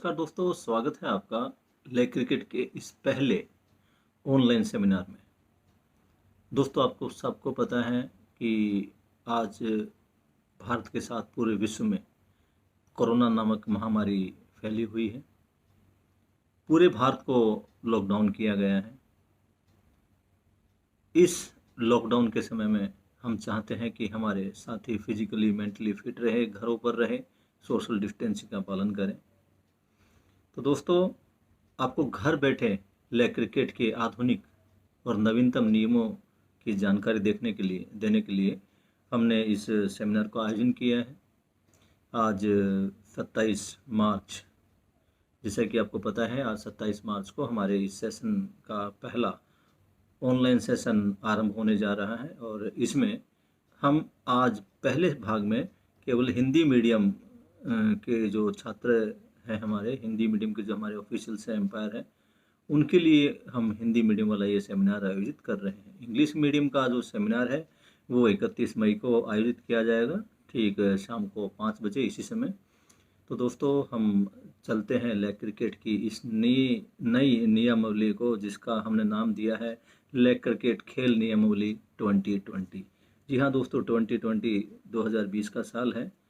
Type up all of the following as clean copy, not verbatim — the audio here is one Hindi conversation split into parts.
नमस्कार दोस्तों, स्वागत है आपका लेग क्रिकेट के इस पहले ऑनलाइन सेमिनार में। दोस्तों, आपको सबको पता है कि आज भारत के साथ पूरे विश्व में कोरोना नामक महामारी फैली हुई है। पूरे भारत को लॉकडाउन किया गया है। इस लॉकडाउन के समय में हम चाहते हैं कि हमारे साथी फिजिकली मेंटली फिट रहे, घरों पर रहे, सोशल डिस्टेंसिंग का पालन करें। तो दोस्तों, आपको घर बैठे लेग क्रिकेट के आधुनिक और नवीनतम नियमों की जानकारी देने के लिए हमने इस सेमिनार को आयोजन किया है। आज 27 मार्च, जैसा कि आपको पता है, आज 27 मार्च को हमारे इस सेशन का पहला ऑनलाइन सेशन आरंभ होने जा रहा है और इसमें हम आज पहले भाग में केवल हिंदी मीडियम के जो छात्र हैं, हमारे हिंदी मीडियम के जो हमारे ऑफिशियल्स हैं, एम्पायर हैं, उनके लिए हम हिंदी मीडियम वाला ये सेमिनार आयोजित कर रहे हैं। इंग्लिश मीडियम का जो सेमिनार है वो 31 मई को आयोजित किया जाएगा, ठीक शाम को 5 बजे इसी समय। तो दोस्तों, हम चलते हैं लेग क्रिकेट की इस नई नियमावली को, जिसका हमने नाम दिया है लेग क्रिकेट खेल नियमावली 2020। जी हाँ दोस्तों, 2020 2020 का साल है।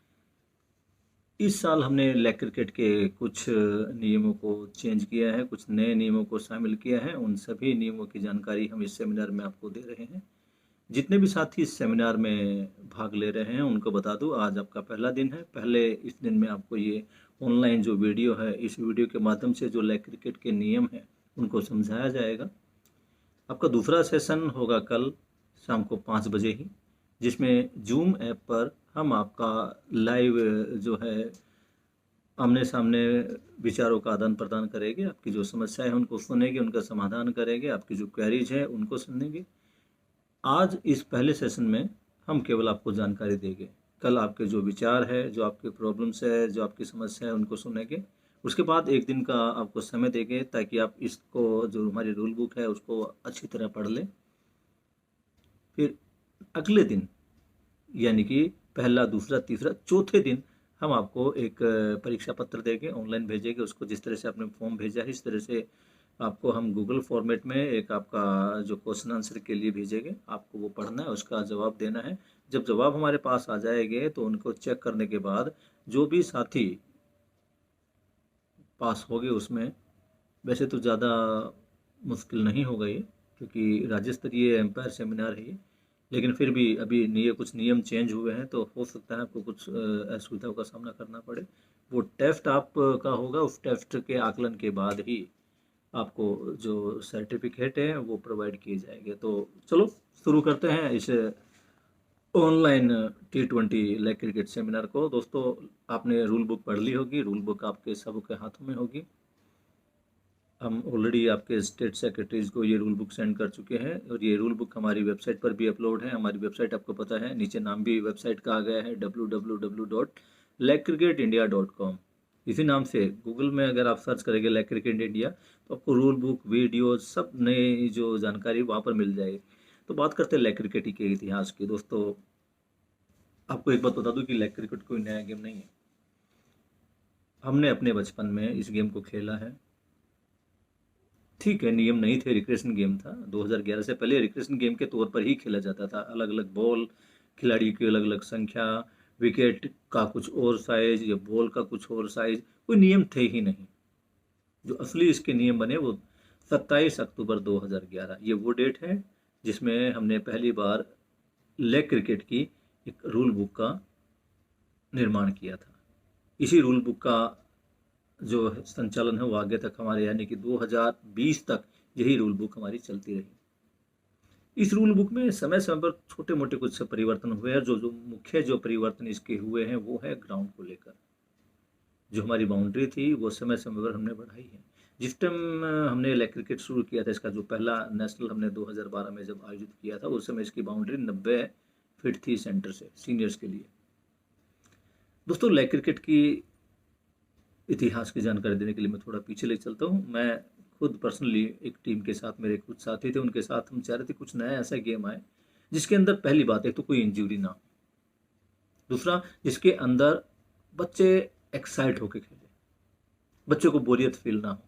इस साल हमने लेग क्रिकेट के कुछ नियमों को चेंज किया है, कुछ नए नियमों को शामिल किया है। उन सभी नियमों की जानकारी हम इस सेमिनार में आपको दे रहे हैं। जितने भी साथी इस सेमिनार में भाग ले रहे हैं उनको बता दूं, आज आपका पहला दिन है। पहले इस दिन में आपको ये ऑनलाइन जो वीडियो है, इस वीडियो के माध्यम से जो लेग क्रिकेट के नियम हैं उनको समझाया जाएगा। आपका दूसरा सेशन होगा कल शाम को 5 बजे ही, जिसमें जूम ऐप पर हम आपका लाइव जो है आमने सामने विचारों का आदान प्रदान करेंगे। आपकी जो समस्याएं हैं उनको सुनेंगे, उनका समाधान करेंगे, आपकी जो क्वेरीज है उनको सुनेंगे। आज इस पहले सेशन में हम केवल आपको जानकारी देंगे। कल आपके जो विचार है, जो आपके प्रॉब्लम्स है, जो आपकी समस्या है, उनको सुनेंगे। उसके बाद एक दिन का आपको समय देंगे ताकि आप इसको, जो हमारी रूल बुक है, उसको अच्छी तरह पढ़ लें। फिर अगले दिन, यानी कि पहला, दूसरा, तीसरा, चौथे दिन हम आपको एक परीक्षा पत्र देंगे, ऑनलाइन भेजेंगे उसको। जिस तरह से आपने फॉर्म भेजा है, इस तरह से आपको हम गूगल फॉर्मेट में एक आपका जो क्वेश्चन आंसर के लिए भेजेंगे। आपको वो पढ़ना है, उसका जवाब देना है। जब जवाब हमारे पास आ जाएंगे तो उनको चेक करने के बाद जो भी साथी पास हो गए उसमें, वैसे तो ज़्यादा मुश्किल नहीं होगा ये, क्योंकि राज्य स्तरीय एम्पायर सेमिनार है ये, लेकिन फिर भी अभी कुछ नियम चेंज हुए हैं तो हो सकता है आपको कुछ असुविधाओं का सामना करना पड़े। वो टेस्ट आपका होगा, उस टेस्ट के आकलन के बाद ही आपको जो सर्टिफिकेट है वो प्रोवाइड किए जाएंगे। तो चलो शुरू करते हैं इस online T20 leg cricket seminar को। दोस्तों, आपने रूल बुक पढ़ ली होगी, रूल बुक आपके सबके हाथों में होगी। हम ऑलरेडी आपके स्टेट सेक्रेटरीज को ये रूल बुक सेंड कर चुके हैं और ये रूल बुक हमारी वेबसाइट पर भी अपलोड है। हमारी वेबसाइट आपको पता है, नीचे नाम भी वेबसाइट का आ गया है, www.legcricketIndia.com। इसी नाम से गूगल में अगर आप सर्च करेंगे लेग क्रिकेट इंडिया, तो आपको रूल बुक, वीडियो, सब नई जो जानकारी वहाँ पर मिल जाएगी। तो बात करते हैं लेग क्रिकेट के इतिहास की। दोस्तों, आपको एक बात बता दूं कि लेग क्रिकेट कोई नया गेम नहीं है। हमने अपने बचपन में इस गेम को खेला है। ठीक है, नियम नहीं थे, रिक्रेशन गेम था। 2011 से पहले रिक्रेशन गेम के तौर पर ही खेला जाता था। अलग अलग बॉल, खिलाड़ी की अलग अलग संख्या, विकेट का कुछ और साइज या बॉल का कुछ और साइज, कोई नियम थे ही नहीं। जो असली इसके नियम बने वो 27 अक्टूबर 2011, ये वो डेट है जिसमें हमने पहली बार लेग क्रिकेट की एक रूल बुक का निर्माण किया था। इसी रूल बुक का जो संचालन है वो आगे तक हमारे, यानी कि 2020 तक यही रूल बुक हमारी चलती रही। इस रूल बुक में समय समय पर छोटे मोटे कुछ परिवर्तन हुए हैं। जो मुख्य जो परिवर्तन इसके हुए हैं वो है ग्राउंड को लेकर। जो हमारी बाउंड्री थी वो समय समय पर हमने बढ़ाई है। जिस टाइम हमने लेग क्रिकेट शुरू किया था, इसका जो पहला नेशनल हमने 2012 में जब आयोजित किया था, उस समय इसकी बाउंड्री 90 फीट थी सेंटर से, सीनियर्स के लिए। दोस्तों, लेग क्रिकेट की इतिहास की जानकारी देने के लिए मैं थोड़ा पीछे ले चलता हूँ। मैं खुद पर्सनली एक टीम के साथ, मेरे कुछ साथी थे, उनके साथ हम चाह रहे थे कुछ नया ऐसा गेम आए जिसके अंदर पहली बात है तो कोई इंजरी ना, दूसरा जिसके अंदर बच्चे एक्साइट होकर खेले, बच्चों को बोरियत फील ना हो।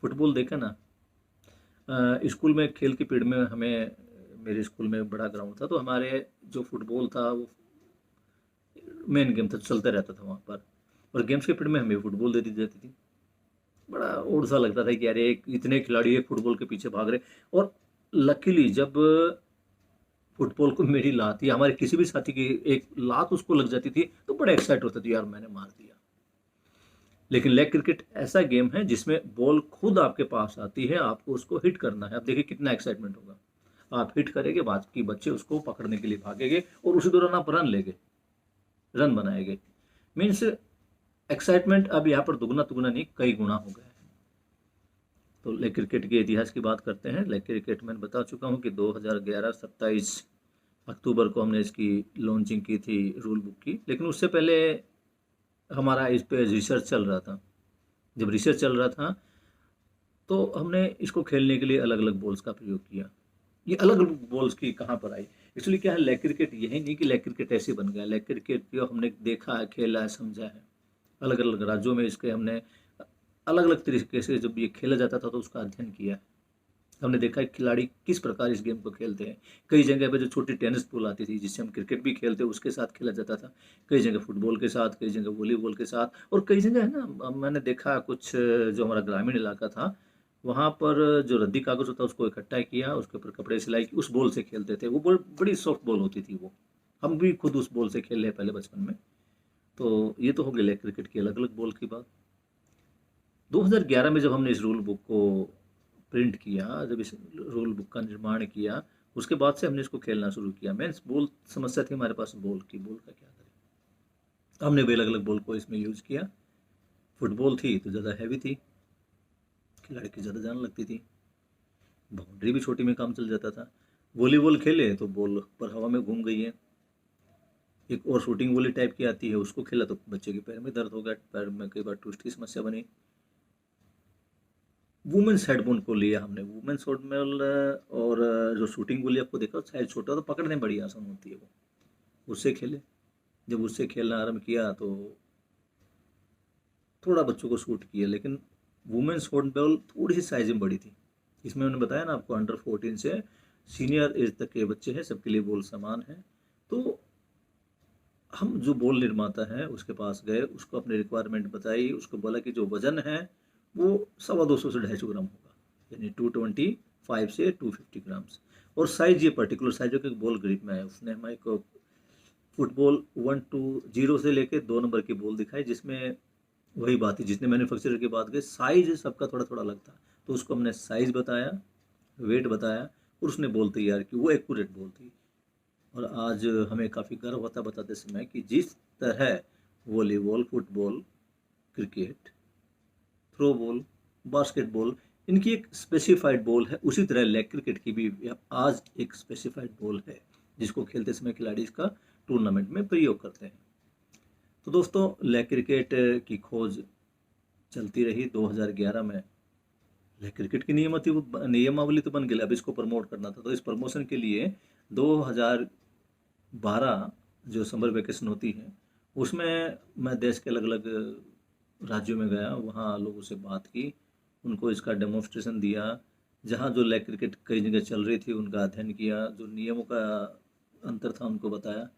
फुटबॉल देखें ना, स्कूल में खेल की पीरियड में हमें, मेरे स्कूल में बड़ा ग्राउंड था, तो हमारे जो फुटबॉल था वो मेन गेम था, चलता रहता था वहाँ पर। और गेम्स के पीरियड में हमें फुटबॉल दे दी जाती थी। बड़ा और सा लगता था कि यार एक इतने खिलाड़ी एक फुटबॉल के पीछे भाग रहे। और लकीली जब फुटबॉल को मेरी लात या हमारे किसी भी साथी की एक लात उसको लग जाती थी तो बड़ा एक्साइट होता था, यार मैंने मार दिया। लेकिन लेग क्रिकेट ऐसा गेम है जिसमें बॉल खुद आपके पास आती है, आपको उसको हिट करना है। आप देखिए कितना एक्साइटमेंट होगा। आप हिट करेंगे, बाकी बच्चे उसको पकड़ने के लिए भागेंगे और उसी दौरान आप रन लेंगे, रन बनाएंगे। मीन्स एक्साइटमेंट अब यहाँ पर दुगना तुगना नहीं, कई गुना हो गया है। तो लेग क्रिकेट के इतिहास की बात करते हैं। लेग क्रिकेट मैंने बता चुका हूँ कि 2011 27 अक्टूबर को हमने इसकी लॉन्चिंग की थी रूल बुक की। लेकिन उससे पहले हमारा इस पे रिसर्च चल रहा था। जब रिसर्च चल रहा था तो हमने इसको खेलने के लिए अलग अलग बॉल्स का प्रयोग किया। ये अलग अलग बॉल्स की कहाँ पर आई? एक्चुअली क्या है, लेग क्रिकेट यही नहीं कि लेग क्रिकेट ऐसे बन गया। लेग क्रिकेट जो हमने देखा है, खेला है, समझा है, अलग अलग राज्यों में इसके हमने अलग अलग तरीके से जब ये खेला जाता था तो उसका अध्ययन किया है। हमने देखा है खिलाड़ी किस प्रकार इस गेम को खेलते हैं। कई जगह पे जो छोटी टेनिस बॉल आती थी जिससे हम क्रिकेट भी खेलते उसके साथ खेला जाता था। कई जगह फुटबॉल के साथ, कई जगह वॉलीबॉल के साथ, और कई जगह है ना, मैंने देखा कुछ जो हमारा ग्रामीण इलाका था वहाँ पर जो रद्दी कागज होता उसको इकट्ठा किया, उसके ऊपर कपड़े सिलाई की, उस बॉल से खेलते थे। वो बॉल बड़ी सॉफ्ट बॉल होती थी वो। हम भी खुद उस बॉल से खेले हैं पहले बचपन में। तो ये तो हो गया क्रिकेट की अलग अलग बॉल की बात। 2011 में जब हमने इस रूल बुक को प्रिंट किया, जब इस रूल बुक का निर्माण किया, उसके बाद से हमने इसको खेलना शुरू किया। मेंस बॉल समस्या थी हमारे पास, बॉल की, बॉल का क्या करें। हमने भी अलग अलग बॉल को इसमें यूज किया। फुटबॉल थी तो ज़्यादा हैवी थी, खिलाड़ी की ज़्यादा जान लगती थी, बाउंड्री भी छोटी में काम चल जाता था। वॉलीबॉल खेले तो बॉल पर हवा में घूम गई है। एक और शूटिंग वॉली टाइप की आती है, उसको खेला तो बच्चे के पैर में दर्द हो गया, पैर में कई बार ट्विस्ट की समस्या बनी। वुमेन्स हेडफोन को लिया हमने, वुमेन्स हेडफोन। और जो शूटिंग गोली आपको देखा साइज छोटा तो पकड़ने में बड़ी आसान होती है वो, उससे खेले। जब उससे खेलना आरम्भ किया तो थोड़ा बच्चों को सूट किया। लेकिन वुमेन्स हेडबॉल थोड़ी सी साइज में बड़ी थी। इसमें मैंने बताया ना आपको, अंडर 14 से सीनियर एज तक के बच्चे हैं, सबके लिए बॉल समान है। तो हम जो बॉल निर्माता है उसके पास गए, उसको अपनी रिक्वायरमेंट बताई, उसको बोला कि जो वजन है वो 250 से 250 ग्राम होगा, यानी 225 से 250 ग्राम्स। और साइज ये पर्टिकुलर साइज जो कि बॉल ग्रिप में है। उसने हमारे को फुटबॉल 1 to 0 से लेके 2 नंबर की बॉल दिखाई, जिसमें वही बात है जितने मैन्युफैक्चरर की बात गई, साइज सबका थोड़ा थोड़ा अलग था। तो उसको हमने साइज बताया, वेट बताया, और उसने बॉल तैयार की। वो एक्यूरेट बॉल थी। और आज हमें काफ़ी गर्व होता बताते समय कि जिस तरह volleyball, football, cricket, throw ball, basketball, इनकी एक स्पेसिफाइड बॉल है, उसी तरह लेग क्रिकेट की भी आज एक स्पेसिफाइड बॉल है जिसको खेलते समय खिलाड़ी इसका टूर्नामेंट में प्रयोग करते हैं। तो दोस्तों, लेग क्रिकेट की खोज चलती रही। 2011 में लेग क्रिकेट की नियमावली तो बन गई, अब इसको प्रमोट करना था। तो इस प्रमोशन के लिए 2012 जो समर वेकेशन होती है उसमें मैं देश के अलग अलग राज्यों में गया, वहाँ लोगों से बात की, उनको इसका डेमोन्स्ट्रेशन दिया। जहाँ जो लेग क्रिकेट कई जगह चल रही थी उनका अध्ययन किया, जो नियमों का अंतर था उनको बताया।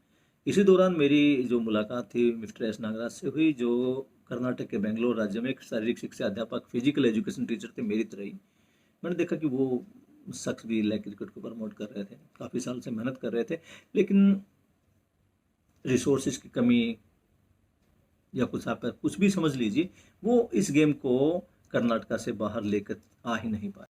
इसी दौरान मेरी जो मुलाकात थी मिस्टर एस नागराज से हुई, जो कर्नाटक के बेंगलोर राज्य में एक शारीरिक शिक्षा अध्यापक, फिजिकल एजुकेशन टीचर थे मेरी तरह ही। मैंने देखा कि वो शख्स भी लेग क्रिकेट को प्रमोट कर रहे थे, काफ़ी साल से मेहनत कर रहे थे, लेकिन रिसोर्सेज की कमी या कुछ आप कुछ भी समझ लीजिए, वो इस गेम को कर्नाटका से बाहर लेकर आ ही नहीं पाए।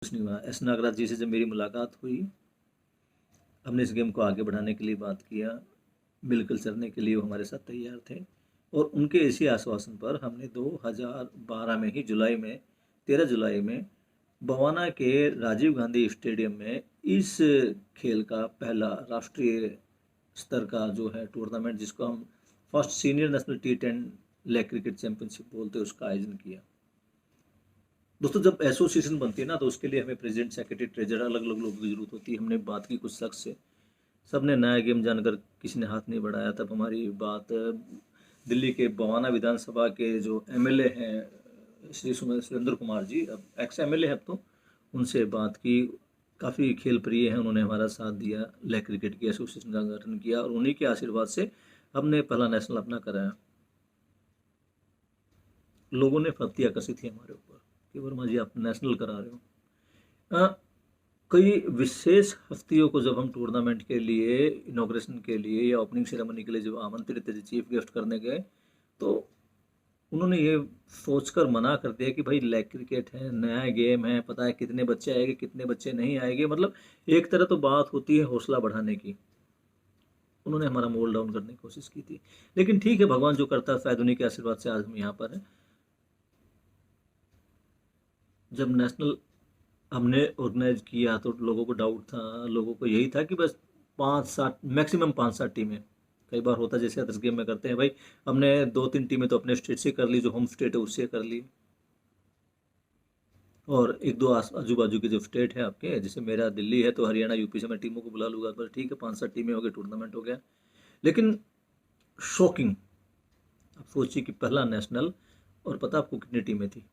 कुछ नहीं हुआ। एस नागराज जी से जब मेरी मुलाकात हुई, हमने इस गेम को आगे बढ़ाने के लिए बात किया, मिलकर चलने के लिए वो हमारे साथ तैयार थे। और उनके इसी आश्वासन पर हमने 2012 में ही जुलाई में, 13 जुलाई में बवाना के राजीव गांधी स्टेडियम में इस खेल का पहला राष्ट्रीय स्तर का जो है टूर्नामेंट, जिसको हम first senior national T10 league cricket championship बोलते हैं, उसका आयोजन किया। दोस्तों जब एसोसिएशन बनती है ना, तो उसके लिए हमें प्रेसिडेंट, सेक्रेटरी, ट्रेजरर, अलग अलग लोगों की जरूरत होती है। हमने बात की कुछ शख्स से, सबने नया गेम जानकर किसी ने हाथ नहीं बढ़ाया। तब हमारी बात दिल्ली के बवाना विधानसभा के जो एमएलए हैं श्री सुरेंद्र कुमार जी, अब एक्स एमएलए है अब तो, उनसे बात की। काफ़ी खेल प्रिय हैं, उन्होंने हमारा साथ दिया, लेग क्रिकेट की एसोसिएशन का गठन किया और उन्हीं के आशीर्वाद से हमने पहला नेशनल अपना कराया। लोगों ने फप्ती आकर्षित थी हमारे ऊपर कि वर्मा जी आप नेशनल करा रहे हो। कई विशेष हस्तियों को जब हम टूर्नामेंट के लिए, इनॉग्रेशन के लिए या ओपनिंग सेरेमनी के लिए जब आमंत्रित थे, चीफ गेस्ट करने गए, तो उन्होंने ये सोचकर मना कर दिया कि भाई लेग क्रिकेट है, नया गेम है, पता है कितने बच्चे आएंगे कितने बच्चे नहीं आएंगे। मतलब एक तरह तो बात होती है हौसला बढ़ाने की, उन्होंने हमारा मोल डाउन करने की कोशिश की थी। लेकिन ठीक है, भगवान जो करता है शायद उन्हीं के आशीर्वाद से आज हम यहाँ पर हैं। जब नेशनल हमने ऑर्गेनाइज किया तो लोगों को डाउट था, लोगों को यही था कि बस 5-7, मैक्सिमम 5-7 टीमें। कई बार होता जैसे अदर्स गेम में करते हैं, भाई हमने 2-3 टीमें तो अपने स्टेट से कर ली, जो होम स्टेट है उससे कर ली, और एक दो आजू बाजू के जो स्टेट है आपके, जैसे मेरा दिल्ली है तो हरियाणा यूपी से मैं टीमों को बुला लूँगा, पर ठीक है 5-7 टीमें हो गई, टूर्नामेंट हो गया। लेकिन शॉकिंग, आप सोचिए कि पहला नेशनल, और पता आपको कितनी टीमें थी?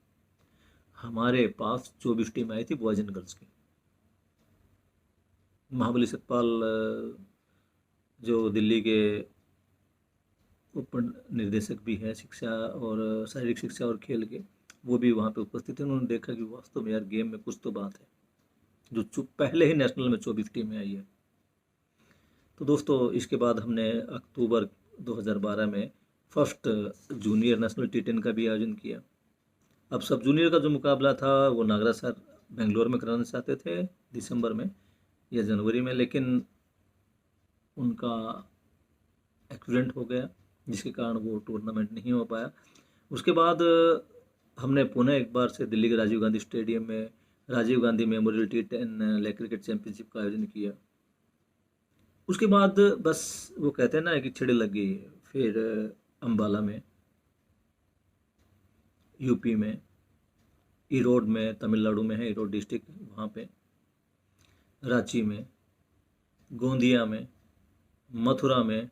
हमारे पास 24 टीम आई थी, बॉयज एंड गर्ल्स की। महाबली सतपाल जो दिल्ली के उप निर्देशक भी हैं शिक्षा और शारीरिक शिक्षा और खेल के, वो भी वहाँ पे उपस्थित थे। उन्होंने देखा कि वास्तव में यार गेम में कुछ तो बात है, जो पहले ही नेशनल में 24 टीमें आई है। तो दोस्तों इसके बाद हमने अक्टूबर 2012 में फर्स्ट जूनियर नेशनल T10 का भी आयोजन किया। अब सब जूनियर का जो मुकाबला था वो नागराज सर बेंगलोर में कराना चाहते थे दिसंबर में या जनवरी में, लेकिन उनका एक्सीडेंट हो गया जिसके कारण वो टूर्नामेंट नहीं हो पाया। उसके बाद हमने पुनः एक बार से दिल्ली के राजीव गांधी स्टेडियम में Rajiv Gandhi memorial T10 league cricket championship का आयोजन किया। उसके बाद बस वो कहते हैं ना कि छिड़े लग गई। फिर अम्बाला में, यूपी में, ईरोड में, तमिलनाडु में है ईरोड डिस्ट्रिक्ट, वहाँ पे, रांची में, गोंदिया में, मथुरा में,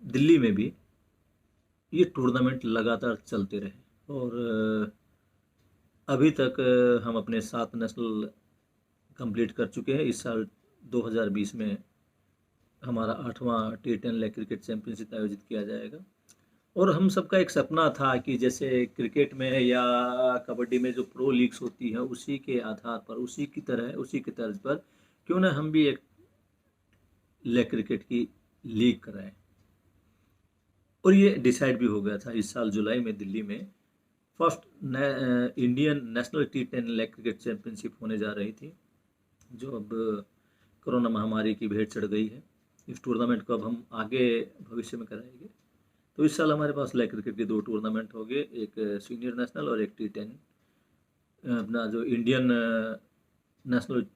दिल्ली में भी ये टूर्नामेंट लगातार चलते रहे। और अभी तक हम अपने 7 नेशनल कंप्लीट कर चुके हैं। इस साल 2020 में हमारा 8वां T10 लेग क्रिकेट चैंपियनशिप आयोजित किया जाएगा। और हम सबका एक सपना था कि जैसे क्रिकेट में या कबड्डी में जो प्रो लीग्स होती है, उसी के आधार पर, उसी की तरह, उसी की तर्ज पर क्यों ना हम भी एक लेग क्रिकेट की लीग कराएं। और ये डिसाइड भी हो गया था। इस साल जुलाई में दिल्ली में first Indian national T10 league cricket championship होने जा रही थी, जो अब कोरोना महामारी की भेंट चढ़ गई है। इस टूर्नामेंट को अब हम आगे भविष्य में कराएंगे। तो इस साल हमारे पास लेग क्रिकेट के 2 टूर्नामेंट हो गए, एक सीनियर नेशनल और एक T10 अपना जो Indian national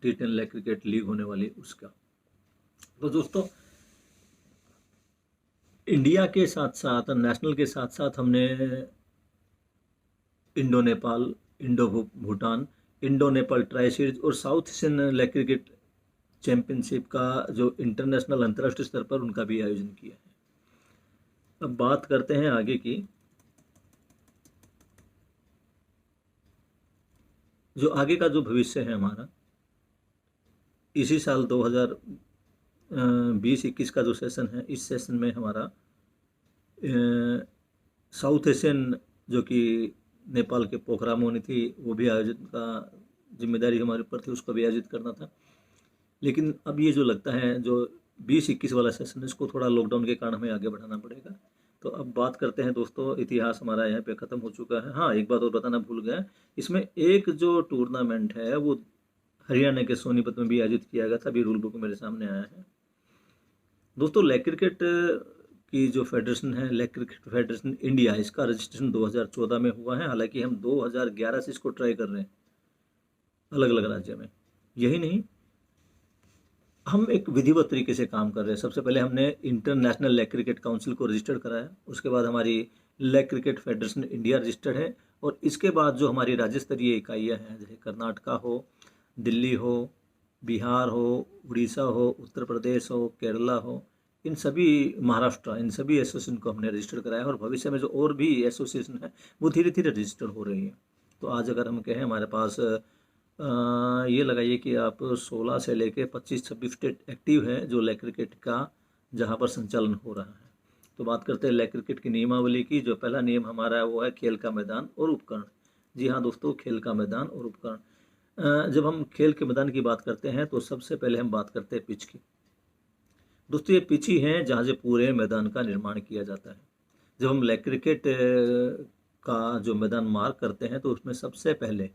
T10 league cricket league होने वाली उसका। तो दोस्तों इंडिया के साथ साथ, नेशनल के साथ साथ, हमने Indo Nepal, Indo Bhutan, Indo Nepal tri series और South Asian leg cricket championship का जो इंटरनेशनल अंतर्राष्ट्रीय स्तर पर उनका भी आयोजन किया है। अब बात करते हैं आगे की। जो आगे का जो भविष्य है हमारा, इसी साल 2020-21 का जो सेशन है, इस सेशन में हमारा साउथ एशियन, जो कि नेपाल के पोखरा में होनी थी, वो भी आयोजित का जिम्मेदारी हमारे ऊपर थी, उसको भी आयोजित करना था। लेकिन अब ये जो लगता है जो 20-21 वाला सेशन है, इसको थोड़ा लॉकडाउन के कारण हमें आगे बढ़ाना पड़ेगा। तो अब बात करते हैं दोस्तों, इतिहास हमारा यहाँ पे ख़त्म हो चुका है। हाँ, एक बात और बताना भूल गया, इसमें एक जो टूर्नामेंट है वो हरियाणा के सोनीपत में भी आयोजित किया गया था। अभी रूल बुक मेरे सामने आया है। दोस्तों लेग क्रिकेट की जो फेडरेशन है, लेग क्रिकेट फेडरेशन इंडिया, इसका रजिस्ट्रेशन 2014 में हुआ है। हालांकि हम 2011 से इसको ट्राई कर रहे हैं अलग अलग राज्य में। यही नहीं, हम एक विधिवत तरीके से काम कर रहे हैं। सबसे पहले हमने इंटरनेशनल लेग क्रिकेट काउंसिल को रजिस्टर्ड कराया, उसके बाद हमारी leg cricket federation India registered है, और इसके बाद जो हमारी राज्य स्तरीय इकाइयाँ हैं, जैसे कर्नाटका हो, दिल्ली हो, बिहार हो, उड़ीसा हो, उत्तर प्रदेश हो, केरला हो, इन सभी, महाराष्ट्र, इन सभी एसोसिएशन को हमने रजिस्टर कराया और भविष्य में जो और भी एसोसिएशन है वो धीरे धीरे रजिस्टर हो रही है। तो आज अगर हम कहें हमारे पास ये लगाइए कि आप 16 से लेके 25-26 स्टेट एक्टिव है जो लेग क्रिकेट का, जहाँ पर संचालन हो रहा है। तो बात करते हैं लेग क्रिकेट की नियमावली की। जो पहला नियम हमारा है वो है खेल का मैदान और उपकरण। जी हाँ दोस्तों, खेल का मैदान और उपकरण। जब हम खेल के मैदान की बात करते हैं तो सबसे पहले हम बात करते हैं पिच की। दोस्तों, ये पिच ही है जहाँ से पूरे मैदान का निर्माण किया जाता है। जब हम लेग क्रिकेट का जो मैदान मार्क करते हैं तो उसमें सबसे पहले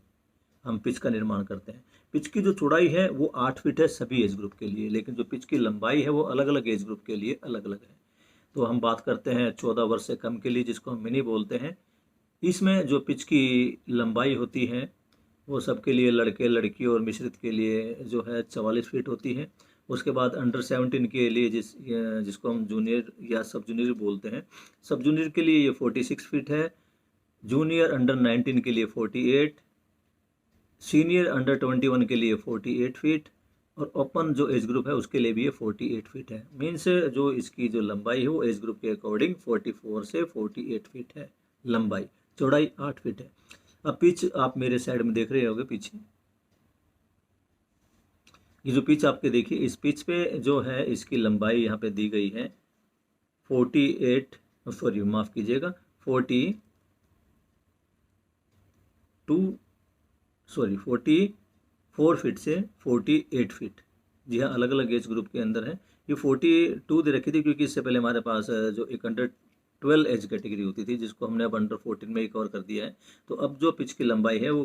हम पिच का निर्माण करते हैं। पिच की जो चौड़ाई है वो 8 फीट है सभी एज ग्रुप के लिए, लेकिन जो पिच की लंबाई है वो अलग अलग एज ग्रुप के लिए अलग अलग है। तो हम बात करते हैं 14 वर्ष से कम के लिए, जिसको हम मिनी बोलते हैं। इसमें जो पिच की लंबाई होती है वो सबके लिए, लड़के लड़की और मिश्रित के लिए जो है 44 फीट होती है। उसके बाद अंडर 17 के लिए जिसको हम जूनियर या सब जूनियर बोलते हैं, सब जूनियर के लिए ये 46 फीट है। जूनियर अंडर 19 के लिए 48, सीनियर अंडर 21 के लिए 48 फीट, और ओपन जो एज ग्रुप है उसके लिए भी ये 48 फीट है। मीन्स जो इसकी जो लंबाई है वो एज ग्रुप के अकॉर्डिंग 44 से 48 फीट है लंबाई, चौड़ाई 8 फीट है। अब पिच आप मेरे साइड में देख रहे होंगे पीछे, ये जो पिच आपके देखिए, इस पिच पे जो है इसकी लंबाई यहाँ पे दी गई है 48, सॉरी माफ़ कीजिएगा 44 फीट से 48 फीट। जी हाँ, अलग अलग एज ग्रुप के अंदर है। ये 42 दे रखी थी क्योंकि इससे पहले हमारे पास जो एक अंडर 12 एज कैटेगरी होती थी जिसको हमने अब अंडर 14 में ही कवर कर दिया है। तो अब जो पिच की लंबाई है वो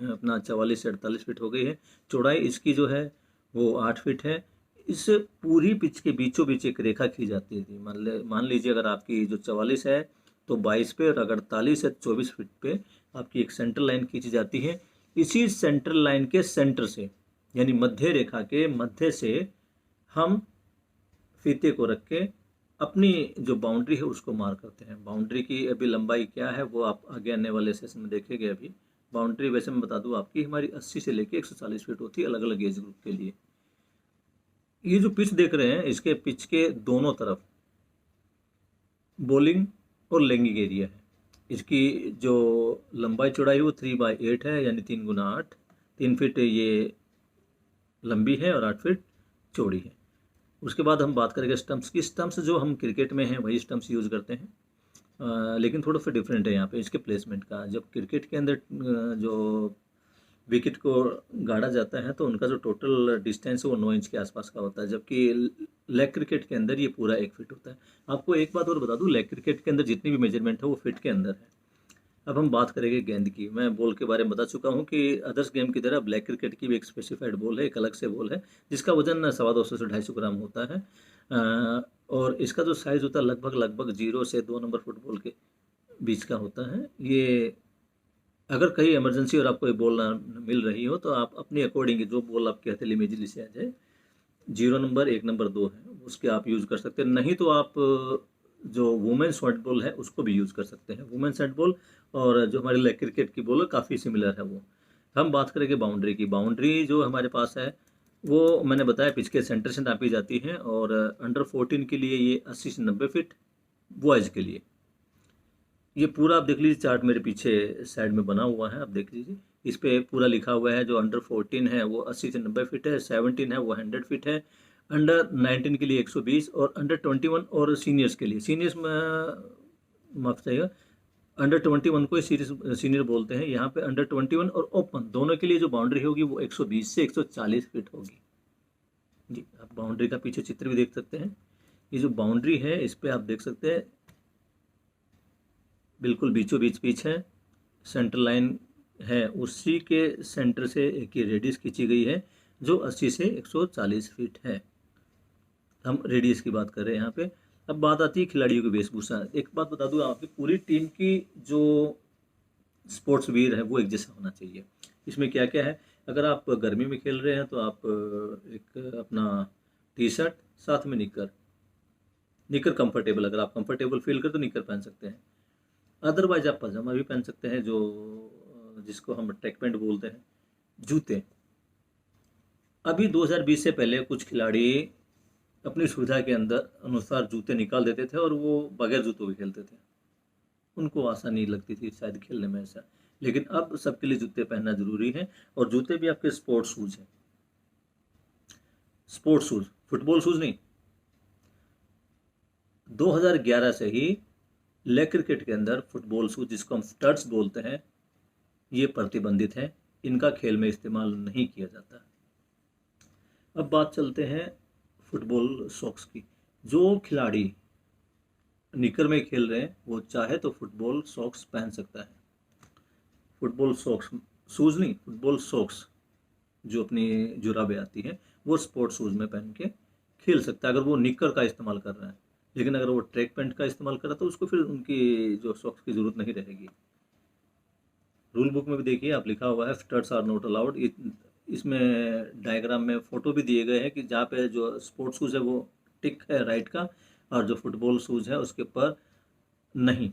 अपना 44 से 48 फीट हो गई है। चौड़ाई इसकी जो है वो 8 फीट है। इस पूरी पिच के बीचों बीच एक रेखा खींची जाती थी। मान लीजिए अगर आपकी जो 44 है तो 22 पे, और अगर 48 है 24 फीट पे आपकी एक सेंटर लाइन खींची जाती है। इसी सेंटर लाइन के सेंटर से, यानी मध्य रेखा के मध्य से हम फीते को रख के अपनी जो बाउंड्री है उसको मार्क करते हैं। बाउंड्री की अभी लंबाई क्या है वो आप आगे आने वाले सेशन में देखेंगे। अभी बाउंड्री वैसे मैं बता दूं आपकी हमारी 80 से लेके 140 फीट होती है अलग अलग एज ग्रुप के लिए। ये जो पिच देख रहे हैं इसके पिच के दोनों तरफ बॉलिंग और लैंगिंग एरिया है। इसकी जो लंबाई चौड़ाई वो 3/8 है, यानी 3 गुना 8, 3 फीट ये लंबी है और 8 फीट चौड़ी है। उसके बाद हम बात करेंगे स्टंप्स की। स्टंप्स जो हम क्रिकेट में हैं वही स्टंप्स यूज़ करते हैं, लेकिन थोड़ा सा डिफरेंट है यहाँ पे इसके प्लेसमेंट का। जब क्रिकेट के अंदर जो विकेट को गाड़ा जाता है तो उनका जो टोटल डिस्टेंस है वो 9 इंच के आसपास का होता है, जबकि लेग क्रिकेट के अंदर ये पूरा 1 फीट होता है। आपको एक बात और बता दूं, लेग क्रिकेट के अंदर जितनी भी मेजरमेंट है वो फीट के अंदर है। अब हम बात करेंगे गेंद की। मैं बॉल के बारे में बता चुका हूँ कि अदर्स गेम की तरह ब्लैक क्रिकेट की भी एक स्पेसिफाइड बॉल है, एक अलग से बॉल है जिसका वजन 250 से 250 ग्राम होता है। और इसका जो साइज़ होता है लगभग 0 से 2 नंबर फुटबॉल के बीच का होता है। ये अगर कहीं इमरजेंसी और आपको ये बॉल ना मिल रही हो तो आप अपने अकॉर्डिंग जो बॉल आपके हथेली में इजीली से आ जाए, 0 नंबर, 1 नंबर, 2 है, उसके आप यूज़ कर सकते हैं। नहीं तो आप जो वुमेन्स व्हाइट बॉल है उसको भी यूज़ कर सकते हैं। वुमेन्स व्हाइट बॉल और जो हमारी लेग क्रिकेट की बॉल है काफ़ी सिमिलर है वो। हम बात करेंगे बाउंड्री की। बाउंड्री जो हमारे पास है वो मैंने बताया पिच के सेंटर से नापी जाती है, और अंडर 14 के लिए ये 80 से 90 फीट, बॉयज़ के लिए ये पूरा आप देख लीजिए, चार्ट मेरे पीछे साइड में बना हुआ है, आप देख लीजिए। इस पे पूरा लिखा हुआ है जो अंडर 14 है वो 80 से 90 फीट है, 17 है वो 100 फीट है, अंडर 19 के लिए 120, और अंडर 21 और सीनियर्स के लिए, सीनियर्स में माफ चाहिएगा, अंडर 21 को सीनियर बोलते हैं। यहाँ पे अंडर 21 और ओपन दोनों के लिए जो बाउंड्री होगी वो 120 से 140 फीट होगी। जी, आप बाउंड्री का पीछे चित्र भी देख सकते हैं। ये जो बाउंड्री है इस पर आप देख सकते हैं बिल्कुल बीचों बीच पिच है, सेंटर लाइन है, उसी के सेंटर से एक ही रेडियस खींची गई है जो 80 से 140 फीट है। हम रेडियस की बात कर रहे हैं यहाँ पे। अब बात आती है खिलाड़ियों की वेशभूषा। एक बात बता दूं आपकी, पूरी टीम की जो स्पोर्ट्स वियर है वो एक जैसा होना चाहिए। इसमें क्या क्या है, अगर आप गर्मी में खेल रहे हैं तो आप एक अपना टी शर्ट साथ में निकर कंफर्टेबल, अगर आप कंफर्टेबल फील कर तो निकर पहन सकते हैं। अदरवाइज आप पजामा भी पहन सकते हैं, जो जिसको हम ट्रैक पैंट बोलते हैं। जूते, अभी 2020 से पहले कुछ खिलाड़ी अपनी सुविधा के अंदर अनुसार जूते निकाल देते थे और वो बगैर जूतों के खेलते थे, उनको आसानी लगती थी शायद खेलने में ऐसा। लेकिन अब सबके लिए जूते पहनना जरूरी है, और जूते भी आपके स्पोर्ट्स शूज हैं, स्पोर्ट्स शूज, फुटबॉल शूज नहीं। 2011 से ही लेग क्रिकेट के अंदर फुटबॉल शूज, जिसको हम स्टड्स बोलते हैं, ये प्रतिबंधित है, इनका खेल में इस्तेमाल नहीं किया जाता। अब बात चलते हैं फुटबॉल सॉक्स की। जो खिलाड़ी निकर में खेल रहे हैं वो चाहे तो फुटबॉल सॉक्स पहन सकता है। फुटबॉल सॉक्स, शूज नहीं, फुटबॉल सॉक्स जो अपनी जुराबें आती हैं वो स्पोर्ट्स शूज में पहन के खेल सकता है, अगर वो निकर का इस्तेमाल कर रहा है। लेकिन अगर वो ट्रैक पैंट का इस्तेमाल कर रहा है तो उसको फिर उनकी जो सॉक्स की जरूरत नहीं रहेगी। रूल बुक में भी देखिए आप, लिखा हुआ है स्टड्स आर नॉट अलाउड। इसमें डायग्राम में फोटो भी दिए गए हैं कि जहाँ पे जो स्पोर्ट्स शूज है वो टिक है राइट का, और जो फुटबॉल शूज है उसके ऊपर नहीं,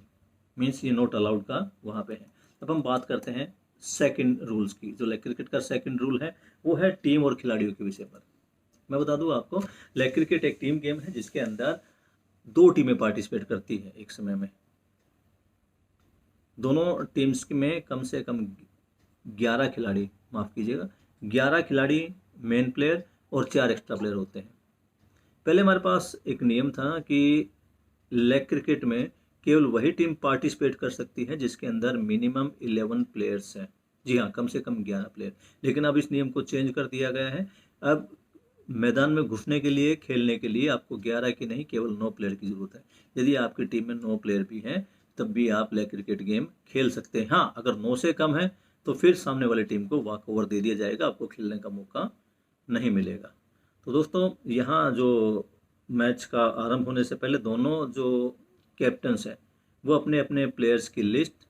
मीन्स ये नॉट अलाउड का वहाँ पे है। अब हम बात करते हैं सेकंड रूल्स की। जो लेग क्रिकेट का सेकंड रूल है वो है टीम और खिलाड़ियों के विषय पर। मैं बता दूं आपको, लेग क्रिकेट एक टीम गेम है जिसके अंदर 2 टीमें पार्टिसिपेट करती है एक समय में। दोनों टीम्स में कम से कम 11 खिलाड़ी, माफ़ कीजिएगा, 11 खिलाड़ी मेन प्लेयर और 4 एक्स्ट्रा प्लेयर होते हैं। पहले हमारे पास एक नियम था कि लेग क्रिकेट में केवल वही टीम पार्टिसिपेट कर सकती है जिसके अंदर मिनिमम 11 प्लेयर्स हैं। जी हाँ, कम से कम 11 प्लेयर। लेकिन अब इस नियम को चेंज कर दिया गया है। अब मैदान में घुसने के लिए, खेलने के लिए आपको 11 की नहीं, केवल 9 प्लेयर की जरूरत है। यदि आपकी टीम में 9 प्लेयर भी हैं तब भी आप लेग क्रिकेट गेम खेल सकते हैं। हाँ, अगर 9 से कम है तो फिर सामने वाली टीम को वॉक ओवर दे दिया जाएगा, आपको खेलने का मौका नहीं मिलेगा। तो दोस्तों, यहाँ जो मैच का आरंभ होने से पहले दोनों जो कैप्टन्स हैं वो अपने अपने प्लेयर्स की लिस्ट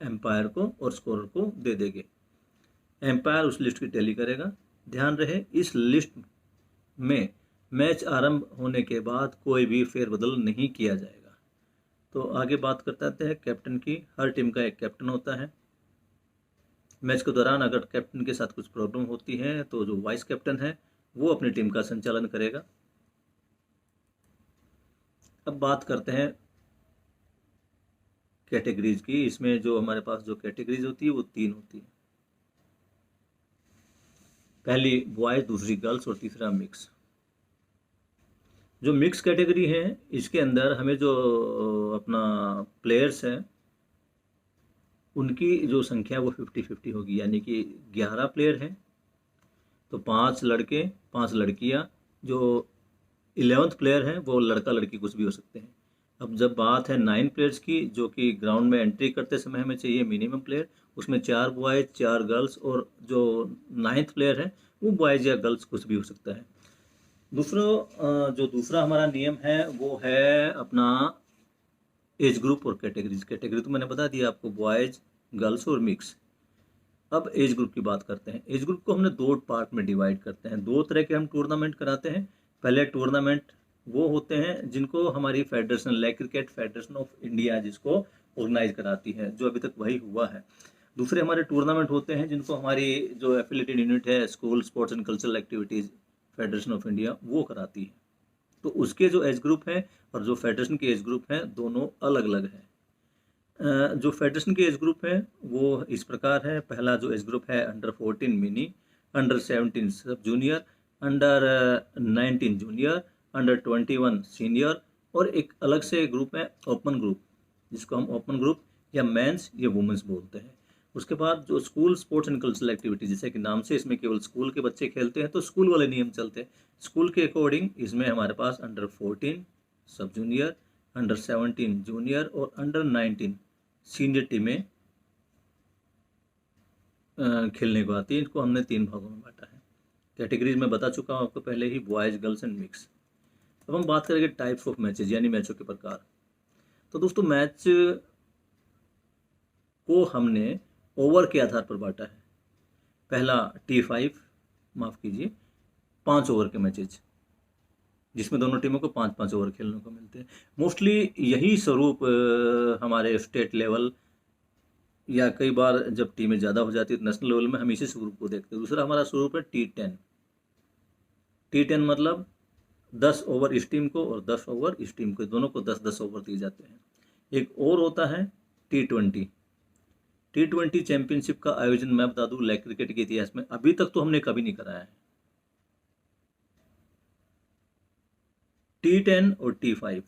एम्पायर को और स्कोरर को दे देंगे। एम्पायर उस लिस्ट की टैली करेगा। ध्यान रहे, इस लिस्ट में मैच आरंभ होने के बाद कोई भी फेरबदल नहीं किया जाएगा। तो आगे बात करते हैं कैप्टन की। हर टीम का एक कैप्टन होता है। मैच के दौरान अगर कैप्टन के साथ कुछ प्रॉब्लम होती है तो जो वाइस कैप्टन है वो अपनी टीम का संचालन करेगा। अब बात करते हैं कैटेगरीज की। इसमें जो हमारे पास जो कैटेगरीज होती है वो 3 होती है। पहली बॉयज, दूसरी गर्ल्स और तीसरा मिक्स। जो मिक्स कैटेगरी है इसके अंदर हमें जो अपना प्लेयर्स हैं उनकी जो संख्या वो 50-50 होगी, यानी कि 11 प्लेयर हैं तो 5 लड़के 5 लड़कियां। जो 11th प्लेयर हैं वो लड़का लड़की कुछ भी हो सकते हैं। अब जब बात है 9 प्लेयर्स की, जो कि ग्राउंड में एंट्री करते समय हमें चाहिए मिनिमम प्लेयर, उसमें 4 बॉयज 4 गर्ल्स, और जो 9th प्लेयर है वो बॉयज या गर्ल्स कुछ भी हो सकता है। जो दूसरा हमारा नियम है वो है अपना एज ग्रुप और कैटेगरीज। कैटेगरी तो मैंने बता दिया आपको, बॉयज, गर्ल्स और मिक्स। अब एज ग्रुप की बात करते हैं। एज ग्रुप को हमने 2 पार्ट में डिवाइड करते हैं। 2 तरह के हम टूर्नामेंट कराते हैं। पहले टूर्नामेंट वो होते हैं जिनको हमारी federation, leg cricket federation of India जिसको ऑर्गेनाइज कराती है, जो अभी तक वही हुआ है। दूसरे हमारे टूर्नामेंट होते हैं जिनको हमारी जो एफिलेटेड यूनिट है, school sports and cultural activities federation of India, वो कराती है। तो उसके जो एज ग्रुप है और जो फेडरेशन के एज ग्रुप हैं दोनों अलग अलग हैं। जो फेडरेशन के एज ग्रुप है वो इस प्रकार है। पहला जो एज ग्रुप है अंडर 14 मिनी, अंडर 17 सब junior, under 19 junior, under 21 senior, और एक अलग से ग्रुप है ओपन ग्रुप, जिसको हम ओपन ग्रुप या मेंस या वुमेंस बोलते हैं। उसके बाद जो school sports and cultural activity, जैसे कि नाम से इसमें केवल स्कूल के बच्चे खेलते हैं तो स्कूल वाले नियम चलते हैं। स्कूल के अकॉर्डिंग इसमें हमारे पास under 14 sub junior, under 17 junior और अंडर 19 सीनियर टीमें खेलने को आती है। इनको हमने 3 भागों में बांटा है। कैटेगरीज में बता चुका हूँ आपको पहले ही, बॉयज, गर्ल्स एंड मिक्स। अब हम बात करेंगे टाइप्स ऑफ मैचेज, यानी मैचों के प्रकार। तो दोस्तों, मैच को हमने ओवर के आधार पर बांटा है। पहला T5, माफ़ कीजिए, 5 ओवर के मैचेज। जिसमें दोनों टीमों को 5-5 ओवर खेलने को मिलते हैं। मोस्टली यही स्वरूप हमारे स्टेट लेवल या कई बार जब टीमें ज़्यादा हो जाती है तो नेशनल लेवल में हम इसी स्वरूप को देखते हैं। दूसरा हमारा स्वरूप है T10। T10 मतलब 10 ओवर इस टीम को और 10 ओवर इस टीम को, दोनों को 10-10 ओवर दिए जाते हैं। एक और होता है T20। T20 चैंपियनशिप का आयोजन मैं बता दूं लेग क्रिकेट के इतिहास में अभी तक तो हमने कभी नहीं कराया है। T10 और T5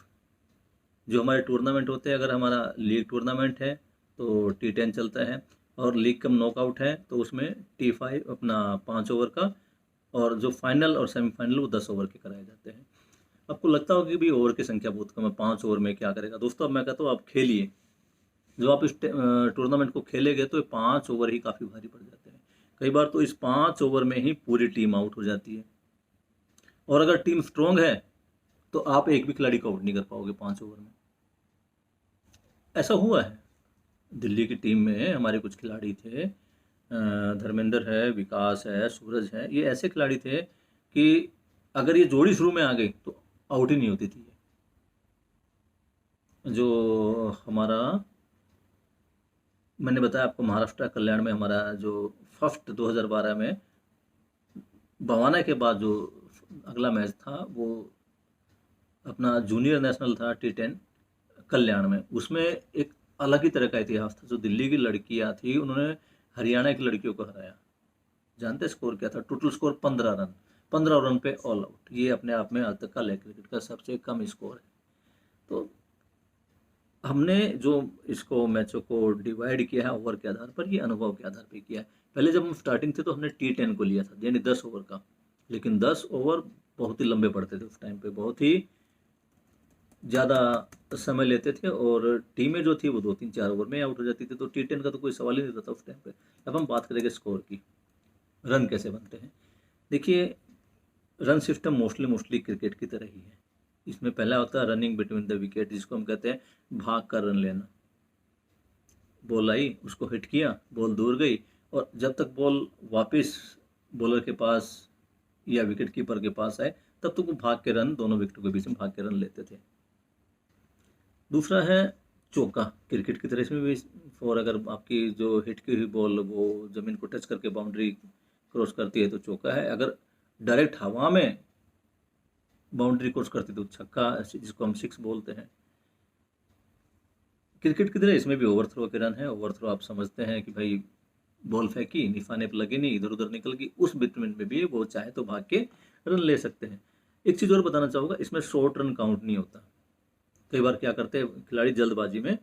जो हमारे टूर्नामेंट होते हैं, अगर हमारा लीग टूर्नामेंट है तो T10 चलता है, और लीग कम नॉकआउट है तो उसमें T5 अपना 5 ओवर का, और जो फाइनल और सेमीफाइनल वो 10 ओवर के कराए जाते हैं। आपको लगता होगा कि भाई ओवर की संख्या बहुत कम है, 5 ओवर में क्या करेगा। दोस्तों अब मैं कहता हूँ आप खेलिए, जो आप इस टूर्नामेंट को खेलेंगे तो 5 ओवर ही काफ़ी भारी पड़ जाते हैं। कई बार तो इस 5 ओवर में ही पूरी टीम आउट हो जाती है, और अगर टीम स्ट्रांग है तो आप एक भी खिलाड़ी को आउट नहीं कर पाओगे 5 ओवर में। ऐसा हुआ है। दिल्ली की टीम में हमारे कुछ खिलाड़ी थे, धर्मेंद्र है, विकास है, सूरज है, ये ऐसे खिलाड़ी थे कि अगर ये जोड़ी शुरू में आ गई तो आउट ही नहीं होती थी। जो हमारा मैंने बताया आपको महाराष्ट्र कल्याण में हमारा जो फर्स्ट 2012 में भवाना के बाद जो अगला मैच था वो अपना जूनियर नेशनल था T10 कल्याण में। उसमें एक अलग ही तरह का इतिहास था। जो दिल्ली की लड़कियां थी उन्होंने हरियाणा की लड़कियों को हराया। जानते स्कोर क्या था? टोटल स्कोर 15 रन, 15 रन पे ऑल आउट। ये अपने आप में आज तक का लेग क्रिकेट का सबसे कम स्कोर है। तो हमने जो इसको मैचों को डिवाइड किया है ओवर के आधार पर, ये अनुभव के आधार पर किया है। पहले जब हम स्टार्टिंग थे तो हमने T10 को लिया था, यानी 10 ओवर का, लेकिन 10 ओवर बहुत ही लंबे पड़ते थे उस टाइम पे, बहुत ही ज़्यादा समय लेते थे, और टीमें जो थी वो 2-3-4 ओवर में आउट हो जाती थी। तो T10 का तो कोई सवाल ही नहीं रहता उस टाइम पे। अब हम बात करेंगे स्कोर की, रन कैसे बनते हैं। देखिए रन सिस्टम मोस्टली क्रिकेट की तरह ही है। इसमें पहला होता है रनिंग बिटवीन द विकेट, जिसको हम कहते हैं भाग कर रन लेना। बॉल आई, उसको हिट किया, बॉल दूर गई, और जब तक बॉल वापस बॉलर के पास या विकेट कीपर के पास आए तब तक वो भाग के रन, दोनों विकेटों के बीच में भाग के रन लेते थे। दूसरा है चौका, क्रिकेट की तरह इसमें भी फॉर अगर आपकी जो हिट की हुई बॉल वो जमीन को टच करके बाउंड्री क्रॉस करती है तो चौका है। अगर डायरेक्ट हवा में बाउंड्री क्रॉस करती है तो छक्का, जिसको हम 6 बोलते हैं। क्रिकेट की तरह इसमें भी ओवर थ्रो के रन है। ओवर थ्रो आप समझते हैं कि भाई बॉल फेंकी, निशाने पर लगी नहीं, इधर उधर निकल गई, उस बिटवीन में भी वो चाहे तो भाग के रन ले सकते हैं। एक चीज़ और बताना चाहूँगा, इसमें शॉर्ट रन काउंट नहीं होता। कई बार क्या करते हैं खिलाड़ी जल्दबाजी में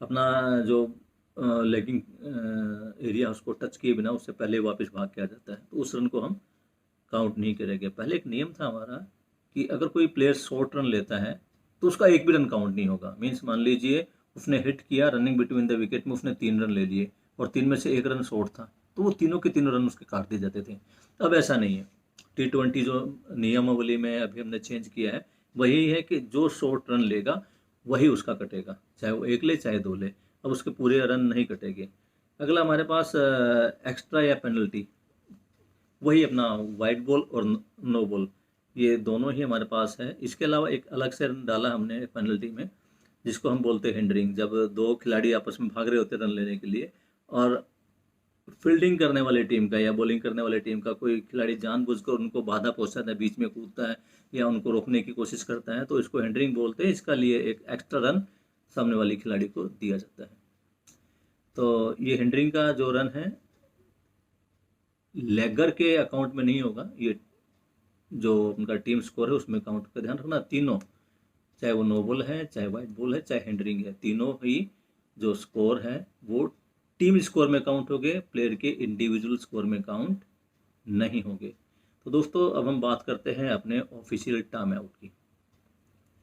अपना जो लेगिंग एरिया उसको टच किए बिना उससे पहले वापस भाग के आ जाता है, तो उस रन को हम काउंट नहीं करेंगे। पहले एक नियम था हमारा कि अगर कोई प्लेयर शॉर्ट रन लेता है तो उसका एक भी रन काउंट नहीं होगा। मीन्स मान लीजिए उसने हिट किया रनिंग बिटवीन द विकेट में, उसने 3 रन ले लिए और 3 में से 1 रन शॉर्ट था, तो वो तीनों के तीनों रन उसके काट दिए जाते थे। अब ऐसा नहीं है। T20 जो नियमावली में अभी हमने चेंज किया है वही है कि जो शॉर्ट रन लेगा वही उसका कटेगा, चाहे वो 1 ले चाहे 2 ले। अब उसके पूरे रन नहीं कटेंगे। अगला हमारे पास एक्स्ट्रा या पेनल्टी, वही अपना वाइट बॉल और नो बॉल, ये दोनों ही हमारे पास है। इसके अलावा एक अलग से रन डाला हमने पेनल्टी में, जिसको हम बोलते हैं हिंडरिंग। जब 2 खिलाड़ी आपस में भाग रहे होते हैं रन लेने के लिए, और फील्डिंग करने वाली टीम का या बॉलिंग करने वाली टीम का कोई खिलाड़ी जानबूझकर उनको बाधा पहुंचाता है, बीच में कूदता है या उनको रोकने की कोशिश करता है, तो इसको हिंडरिंग बोलते हैं। इसका लिए एक एक्स्ट्रा रन सामने वाली खिलाड़ी को दिया जाता है। तो ये हिंडरिंग का जो रन है लेगर के अकाउंट में नहीं होगा, ये जो उनका टीम स्कोर है उसमें काउंट का ध्यान रखना। तीनों, चाहे वो नो बॉल है, चाहे वाइट बॉल है, चाहे हिंडरिंग है, तीनों ही जो स्कोर है वो टीम स्कोर में काउंट होंगे, प्लेयर के इंडिविजुअल स्कोर में काउंट नहीं होंगे। तो दोस्तों अब हम बात करते हैं अपने ऑफिशियल टाइम आउट की।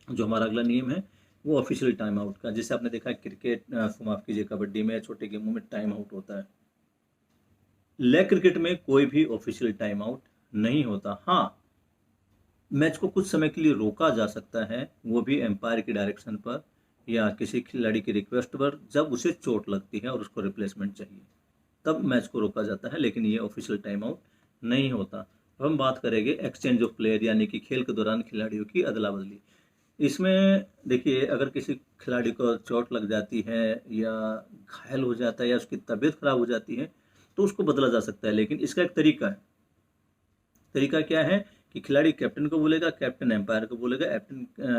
जो हमारा अगला नियम है वो ऑफिशियल टाइम आउट का। जैसे आपने देखा है क्रिकेट, माफ कीजिए, कबड्डी में, छोटे गेमों में टाइम आउट होता है। लेग क्रिकेट में कोई भी ऑफिशियल टाइम आउट नहीं होता। हाँ, मैच को कुछ समय के लिए रोका जा सकता है, वो भी एम्पायर की डायरेक्शन पर या किसी खिलाड़ी की रिक्वेस्ट पर, जब उसे चोट लगती है और उसको रिप्लेसमेंट चाहिए, तब मैच को रोका जाता है, लेकिन ये ऑफिशियल टाइम आउट नहीं होता। अब हम बात करेंगे एक्सचेंज ऑफ प्लेयर, यानी कि खेल के दौरान खिलाड़ियों की अदला बदली। इसमें देखिए, अगर किसी खिलाड़ी को चोट लग जाती है या घायल हो जाता है या उसकी तबीयत खराब हो जाती है तो उसको बदला जा सकता है, लेकिन इसका एक तरीका है। तरीका क्या है कि खिलाड़ी कैप्टन को बोलेगा, कैप्टन एम्पायर को बोलेगा,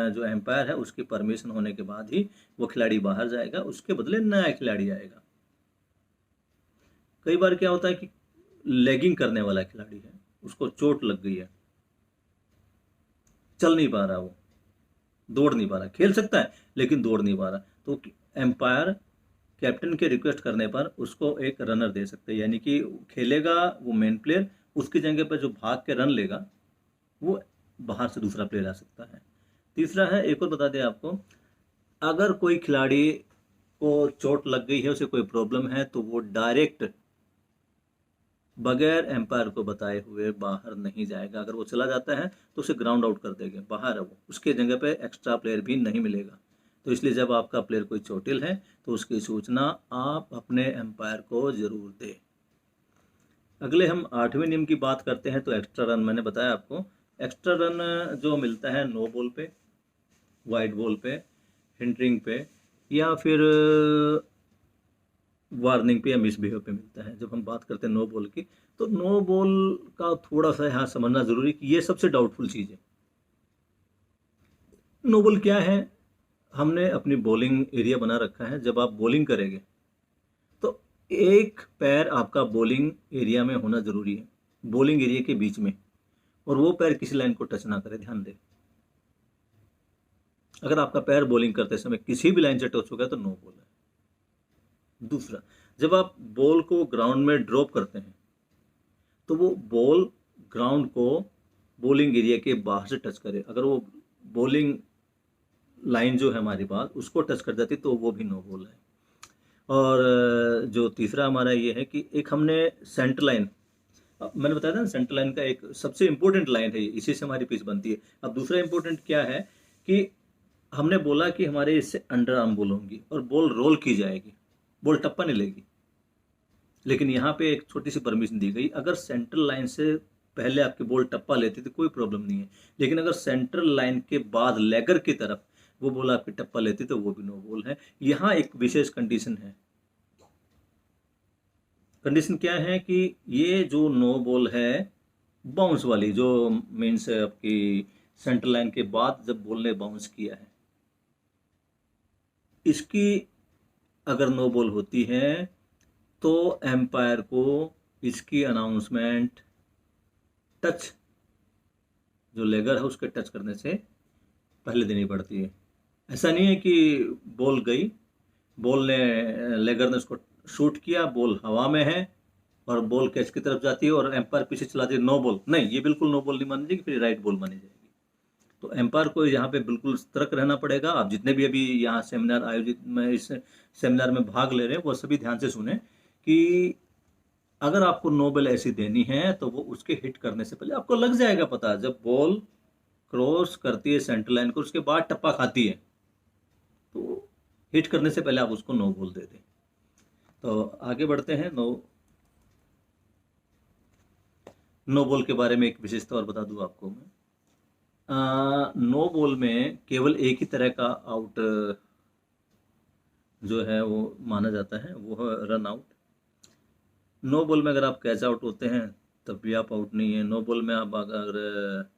जो एम्पायर है उसकी परमिशन होने के बाद ही वो खिलाड़ी बाहर जाएगा, उसके बदले नया खिलाड़ी आएगा। कई बार क्या होता है कि लेगिंग करने वाला खिलाड़ी है, उसको चोट लग गई है, चल नहीं पा रहा, वो दौड़ नहीं पा रहा, खेल सकता है लेकिन दौड़ नहीं पा रहा, तो एम्पायर कैप्टन के रिक्वेस्ट करने पर उसको एक रनर दे सकते हैं, यानी कि खेलेगा वो मेन प्लेयर, उसकी जगह पर जो भाग के रन लेगा वो बाहर से दूसरा प्लेयर आ सकता है। तीसरा है, एक और बता दें आपको, अगर कोई खिलाड़ी को चोट लग गई है, उसे कोई प्रॉब्लम है, तो वो डायरेक्ट बगैर एम्पायर को बताए हुए बाहर नहीं जाएगा। अगर वो चला जाता है तो उसे ग्राउंड आउट कर देंगे, बाहर है वो, उसके जगह पे एक्स्ट्रा प्लेयर भी नहीं मिलेगा। तो इसलिए जब आपका प्लेयर कोई चोटिल है तो उसकी सूचना आप अपने एम्पायर को जरूर दें। अगले हम 8वें नियम की बात करते हैं, तो एक्स्ट्रा रन मैंने बताया आपको। एक्स्ट्रा रन जो मिलता है नो बॉल पे, वाइड बॉल पे, हिंडरिंग पे या फिर वार्निंग पे या मिसबिहेव पे मिलता है। जब हम बात करते हैं नो बॉल की, तो नो बॉल का थोड़ा सा यहाँ समझना जरूरी कि ये सबसे डाउटफुल चीज़ है। नो बॉल क्या है? हमने अपनी बॉलिंग एरिया बना रखा है, जब आप बॉलिंग करेंगे तो एक पैर आपका बॉलिंग एरिया में होना जरूरी है, बॉलिंग एरिया के बीच में, और वो पैर किसी लाइन को टच ना करे, ध्यान दें। अगर आपका पैर बॉलिंग करते समय किसी भी लाइन से टच हो गया तो नो बॉल है। दूसरा, जब आप बॉल को ग्राउंड में ड्रॉप करते हैं तो वो बॉल ग्राउंड को बॉलिंग एरिया के बाहर से टच करे, अगर वो बॉलिंग लाइन जो है हमारी पास उसको टच कर जाती तो वो भी नो बॉल है। और जो तीसरा हमारा ये है कि एक हमने सेंटर लाइन, मैंने बताया था ना, सेंटर लाइन का एक सबसे इंपॉर्टेंट लाइन है, इसी से हमारी पिच बनती है। अब दूसरा इंपॉर्टेंट क्या है कि हमने बोला कि हमारे इससे अंडर आर्म बॉल होंगी और बॉल रोल की जाएगी, बॉल टप्पा नहीं लेगी। लेकिन यहाँ पे एक छोटी सी परमिशन दी गई, अगर सेंट्रल लाइन से पहले आपकी बॉल टप्पा लेती तो कोई प्रॉब्लम नहीं है, लेकिन अगर सेंट्रल लाइन के बाद लेगर की तरफ वो बॉल आपकी टप्पा लेती तो वो भी नो बॉल है। यहाँ एक विशेष कंडीशन है। कंडीशन क्या है कि ये जो नो बॉल है बाउंस वाली, जो मीन्स आपकी सेंट्रल लाइन के बाद जब बॉल ने बाउंस किया है, इसकी अगर नो बॉल होती है तो एम्पायर को इसकी अनाउंसमेंट टच, जो लेगर है उसके टच करने से पहले देनी पड़ती है। ऐसा नहीं है कि बॉल गई, बॉल ने, लेगर ने उसको शूट किया, बॉल हवा में है और बॉल कैच की तरफ जाती है और एम्पायर पीछे चला दे, नो बॉल। नहीं, ये बिल्कुल नो बॉल नहीं मानी जाएगी, फिर राइट बॉल मानी जाएगी। तो एम्पायर को यहाँ पे बिल्कुल सतर्क रहना पड़ेगा। आप जितने भी अभी यहाँ सेमिनार आयोजित में, इस सेमिनार में भाग ले रहे हैं, वो सभी ध्यान से सुने कि अगर आपको नो बॉल ऐसी देनी है तो वो उसके हिट करने से पहले आपको लग जाएगा पता, जब बॉल क्रॉस करती है सेंटर लाइन को, उसके बाद टप्पा खाती है, तो हिट करने से पहले आप उसको नो बॉल दे दें। तो आगे बढ़ते हैं। नो बॉल के बारे में एक विशेषता और बता दूं आपको मैं। नो बॉल में केवल एक ही तरह का आउट जो है वो माना जाता है, वो है रन आउट। नो बॉल में अगर आप कैच आउट होते हैं तब भी आप आउट नहीं है। नो बॉल में आप अगर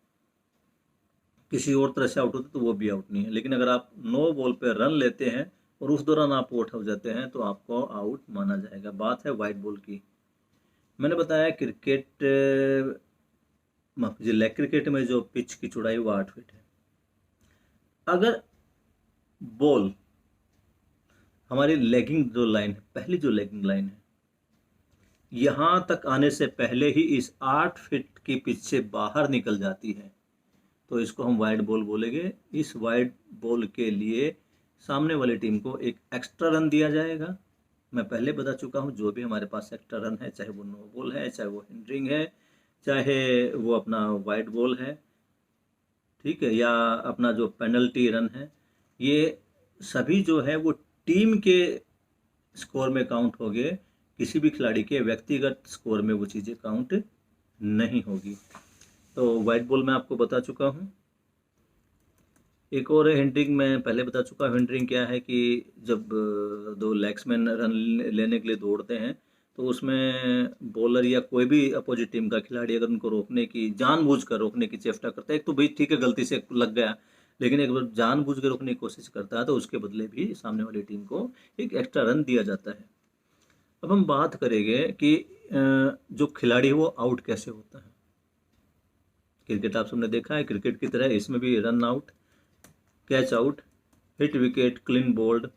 किसी और तरह से आउट होते तो वो भी आउट नहीं है। लेकिन अगर आप नो बॉल पे रन लेते हैं और उस दौरान आप आउट हो जाते हैं तो आपको आउट माना जाएगा। बात है वाइड बॉल की। मैंने बताया क्रिकेट, माफ कीजिए, लेग क्रिकेट में जो पिच की चौड़ाई वो 8 फीट है। अगर बॉल हमारी लेगिंग जो लाइन है, पहली जो लेगिंग लाइन है, यहाँ तक आने से पहले ही इस 8 फीट की पिच से बाहर निकल जाती है तो इसको हम वाइड बॉल बोलेंगे। इस वाइड बॉल के लिए सामने वाली टीम को एक एक्स्ट्रा रन दिया जाएगा। मैं पहले बता चुका हूँ, जो भी हमारे पास एक्स्ट्रा रन है, चाहे वो नो बॉल है, चाहे वो हिंडरिंग है, चाहे वो अपना वाइड बॉल है, ठीक है, या अपना जो पेनल्टी रन है, ये सभी जो है वो टीम के स्कोर में काउंट होंगे, किसी भी खिलाड़ी के व्यक्तिगत स्कोर में वो चीज़ें काउंट नहीं होगी। तो वाइड बॉल मैं आपको बता चुका हूँ। एक और हिंटरिंग मैं पहले बता चुका हूँ। हिंटरिंग क्या है कि जब दो बैट्समैन रन लेने के लिए दौड़ते हैं तो उसमें बॉलर या कोई भी अपोजिट टीम का खिलाड़ी अगर उनको रोकने की जानबूझकर रोकने की चेष्टा करता है, एक तो भाई ठीक है गलती से लग गया, लेकिन एक बार जानबूझ के रोकने की कोशिश करता है तो उसके बदले भी सामने वाली टीम को एक एक्स्ट्रा रन दिया जाता है। अब हम बात करेंगे कि जो खिलाड़ी है वो आउट कैसे होता है। क्रिकेट आप सबने देखा है, क्रिकेट की तरह इसमें भी run out, catch out, hit wicket, clean bowled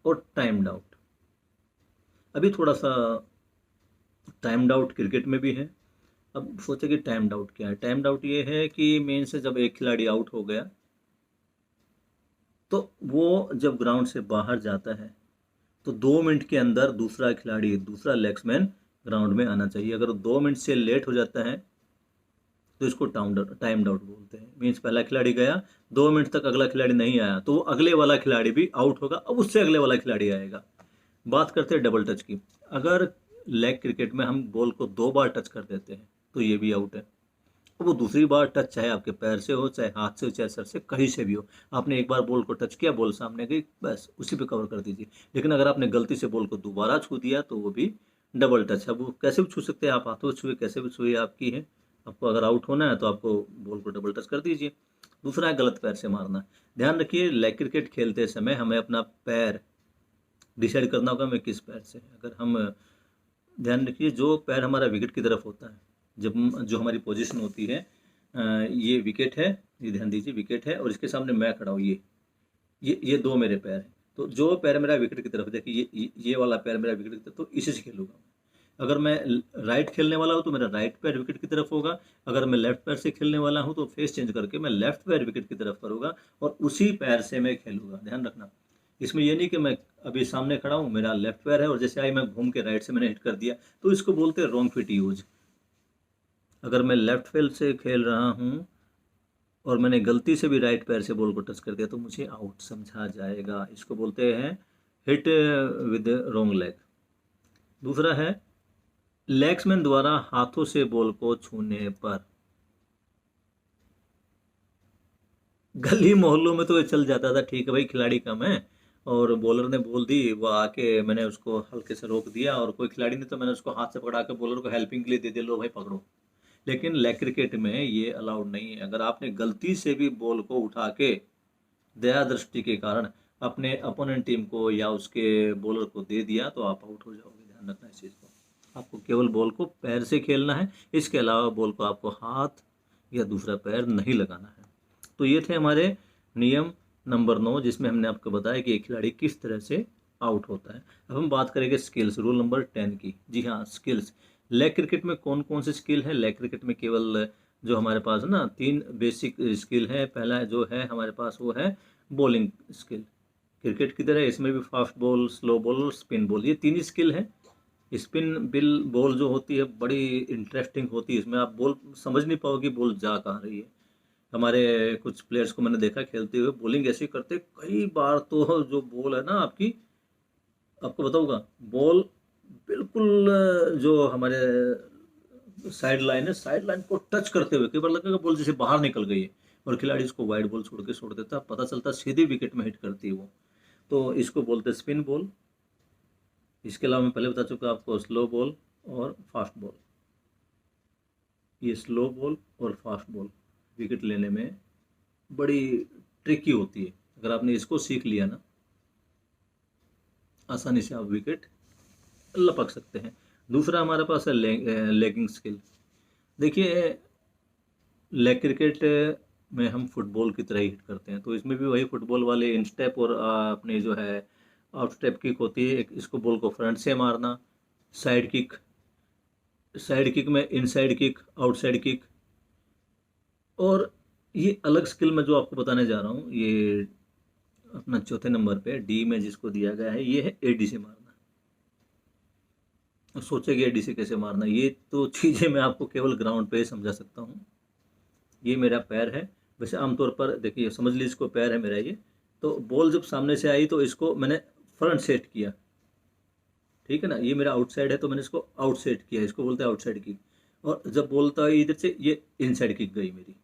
और टाइम्ड आउट। अभी थोड़ा सा टाइम्ड आउट क्रिकेट में भी है। अब सोचे कि टाइम्ड आउट क्या है। टाइम्ड आउट ये है कि मेन से जब एक खिलाड़ी आउट हो गया तो वो जब ग्राउंड से बाहर जाता है तो 2 मिनट के अंदर दूसरा खिलाड़ी, दूसरा बैट्समैन ग्राउंड में आना चाहिए। अगर 2 मिनट से लेट हो जाता है तो इसको टाइम्ड आउट बोलते हैं। मीन्स पहला खिलाड़ी गया, 2 मिनट तक अगला खिलाड़ी नहीं आया तो वो अगले वाला खिलाड़ी भी आउट होगा, अब उससे अगले वाला खिलाड़ी आएगा। बात करते हैं डबल टच की। अगर लेग क्रिकेट में हम बॉल को 2 बार टच कर देते हैं तो ये भी आउट है। वो दूसरी बार टच चाहे आपके पैर से हो, चाहे हाथ से हो, चाहे सर से, कहीं से भी हो, आपने एक बार बॉल को टच किया, बॉल सामने गई, बस उसी पे कवर कर दीजिए। लेकिन अगर आपने गलती से बॉल को दोबारा छू दिया तो वो भी डबल टच है। वो कैसे भी छू सकते हैं आप, हाथों से छुए, कैसे भी छुए, आपकी है। आपको अगर आउट होना है तो आपको बॉल को डबल टच कर दीजिए। दूसरा है गलत पैर से मारना। ध्यान रखिए, लेग क्रिकेट खेलते समय हमें अपना पैर डिसाइड करना होगा हमें किस पैर से। अगर हम, ध्यान रखिए, जो पैर हमारा विकेट की तरफ होता है, जब जो हमारी पोजीशन होती है, ये विकेट है, ये ध्यान दीजिए विकेट है और इसके सामने मैं खड़ा हूँ, ये 2 मेरे पैर हैं। तो जो पैर मेरा विकेट की तरफ, देखिए ये वाला पैर मेरा विकेट की तरफ, तो इसी से खेलूंगा। अगर मैं राइट खेलने वाला हूँ तो मेरा राइट पैर विकेट की तरफ होगा। अगर मैं लेफ्ट पैर से खेलने वाला हूँ तो फेस चेंज करके मैं लेफ्ट पैर विकेट की तरफ करूँगा और उसी पैर से मैं खेलूंगा। ध्यान रखना, इसमें ये नहीं कि मैं अभी सामने खड़ा हूँ, मेरा लेफ्ट पैर है और जैसे आई मैं घूम के राइट से मैंने हिट कर दिया, तो इसको बोलते हैं रॉन्ग फिट यूज। अगर मैं लेफ्ट पैर से खेल रहा हूँ और मैंने गलती से भी राइट पैर से बॉल को टच कर दिया तो मुझे आउट समझा जाएगा। इसको बोलते हैं हिट विद रॉन्ग लेग। दूसरा है लेग्समैन द्वारा हाथों से बॉल को छूने पर। गली मोहल्लों में तो ये चल जाता था, ठीक है भाई खिलाड़ी कम है और बॉलर ने बॉल दी, वो आके मैंने उसको हल्के से रोक दिया, और कोई खिलाड़ी नहीं तो मैंने उसको हाथ से पकड़ा के बॉलर को हेल्पिंग के लिए दे दिया, लो भाई पकड़ो। लेकिन लेग क्रिकेट में ये अलाउड नहीं है। अगर आपने गलती से भी बॉल को उठा के दया दृष्टि के कारण अपने अपोनेंट टीम को या उसके बॉलर को दे दिया तो आप आउट हो जाओगे। ध्यान रखना इस चीज़ को। आपको केवल बॉल को पैर से खेलना है, इसके अलावा बॉल को आपको हाथ या दूसरा पैर नहीं लगाना है। तो ये थे हमारे नियम नंबर 9, जिसमें हमने आपको बताया कि एक खिलाड़ी किस तरह से आउट होता है। अब हम बात करेंगे स्किल्स, रूल नंबर 10 की। जी हाँ, स्किल्स। लेग क्रिकेट में कौन कौन से स्किल है? लेग क्रिकेट में केवल जो हमारे पास है ना 3 बेसिक स्किल है। पहला जो है हमारे पास वो है बॉलिंग स्किल। क्रिकेट की तरह इसमें भी फास्ट बॉल, स्लो बॉल और स्पिन बॉल, ये 3 ही स्किल है। स्पिन बिल बॉल जो होती है बड़ी इंटरेस्टिंग होती है, इसमें आप बॉल समझ नहीं पाओगे बॉल जा कहाँ रही है। हमारे कुछ प्लेयर्स को मैंने देखा खेलते हुए, बॉलिंग ऐसे करते कई बार तो जो बॉल है ना आपकी, आपको बताऊंगा, बॉल बिल्कुल जो हमारे साइड लाइन है, साइड लाइन को टच करते हुए कई बार लगेगा बॉल जैसे बाहर निकल गई है और खिलाड़ी इसको वाइड बॉल छोड़ देता, पता चलता सीधे विकेट में हिट करती है वो। तो इसको बोलते हैं स्पिन बॉल। इसके अलावा मैं पहले बता चुका आपको स्लो बॉल और फास्ट बॉल। ये स्लो बॉल और फास्ट बॉल विकेट लेने में बड़ी ट्रिकी होती है। अगर आपने इसको सीख लिया ना, आसानी से आप विकेट लपक सकते हैं। दूसरा हमारे पास है लेगिंग स्किल। देखिए, लेग क्रिकेट में हम फुटबॉल की तरह ही हिट करते हैं, तो इसमें भी वही फुटबॉल वाले इन स्टेप और अपने जो है आउट स्टेप किक होती है। एक इसको बॉल को फ्रंट से मारना, साइड किक, साइड किक में इनसाइड किक, आउटसाइड किक। और ये अलग स्किल मैं जो आपको बताने जा रहा हूँ, ये अपना चौथे नंबर पे डी में जिसको दिया गया है, ये है एडी से मारना। सोचेंगे एडी से कैसे मारना, ये तो चीज़ें मैं आपको केवल ग्राउंड पे ही समझा सकता हूँ। ये मेरा पैर है, वैसे आमतौर पर देखिए समझ लीजिए इसको पैर है मेरा ये, तो बॉल जब सामने से आई तो इसको मैंने फ्रंट सेट किया, ठीक है ना, ये मेरा आउटसाइड है तो मैंने इसको आउटसाइड किया, इसको बोलते हैं आउटसाइड की। और जब बोलता है इधर से, ये इनसाइड किक गई मेरी।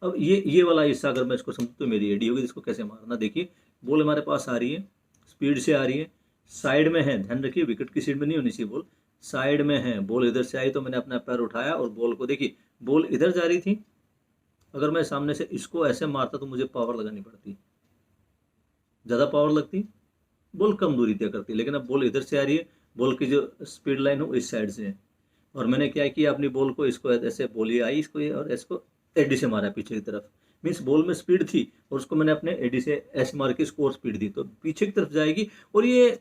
अब ये वाला हिस्सा अगर मैं इसको समझूँ तो मेरी एडी होगी। इसको कैसे मारना, देखिए बॉल हमारे पास आ रही है, स्पीड से आ रही है, साइड में है, ध्यान रखिए विकेट की साइड में नहीं होनी चाहिए बॉल, साइड में है। बॉल इधर से आई तो मैंने अपना पैर उठाया और बॉल को, देखिए बॉल इधर जा रही थी, अगर मैं सामने से इसको ऐसे मारता तो मुझे पावर लगानी पड़ती, ज़्यादा पावर लगती, बॉल कम दूरी तय करती। लेकिन अब बॉल इधर से आ रही है, बॉल की जो स्पीड लाइन हो इस साइड से है, और मैंने क्या किया अपनी बॉल को, इसको ऐसे बॉल ये आई इसको और इसको एडी से मारा पीछे की तरफ। मीन्स बॉल में स्पीड थी और उसको मैंने अपने एडी से ऐसे मार के इसको और स्पीड दी, तो पीछे की तरफ जाएगी और ये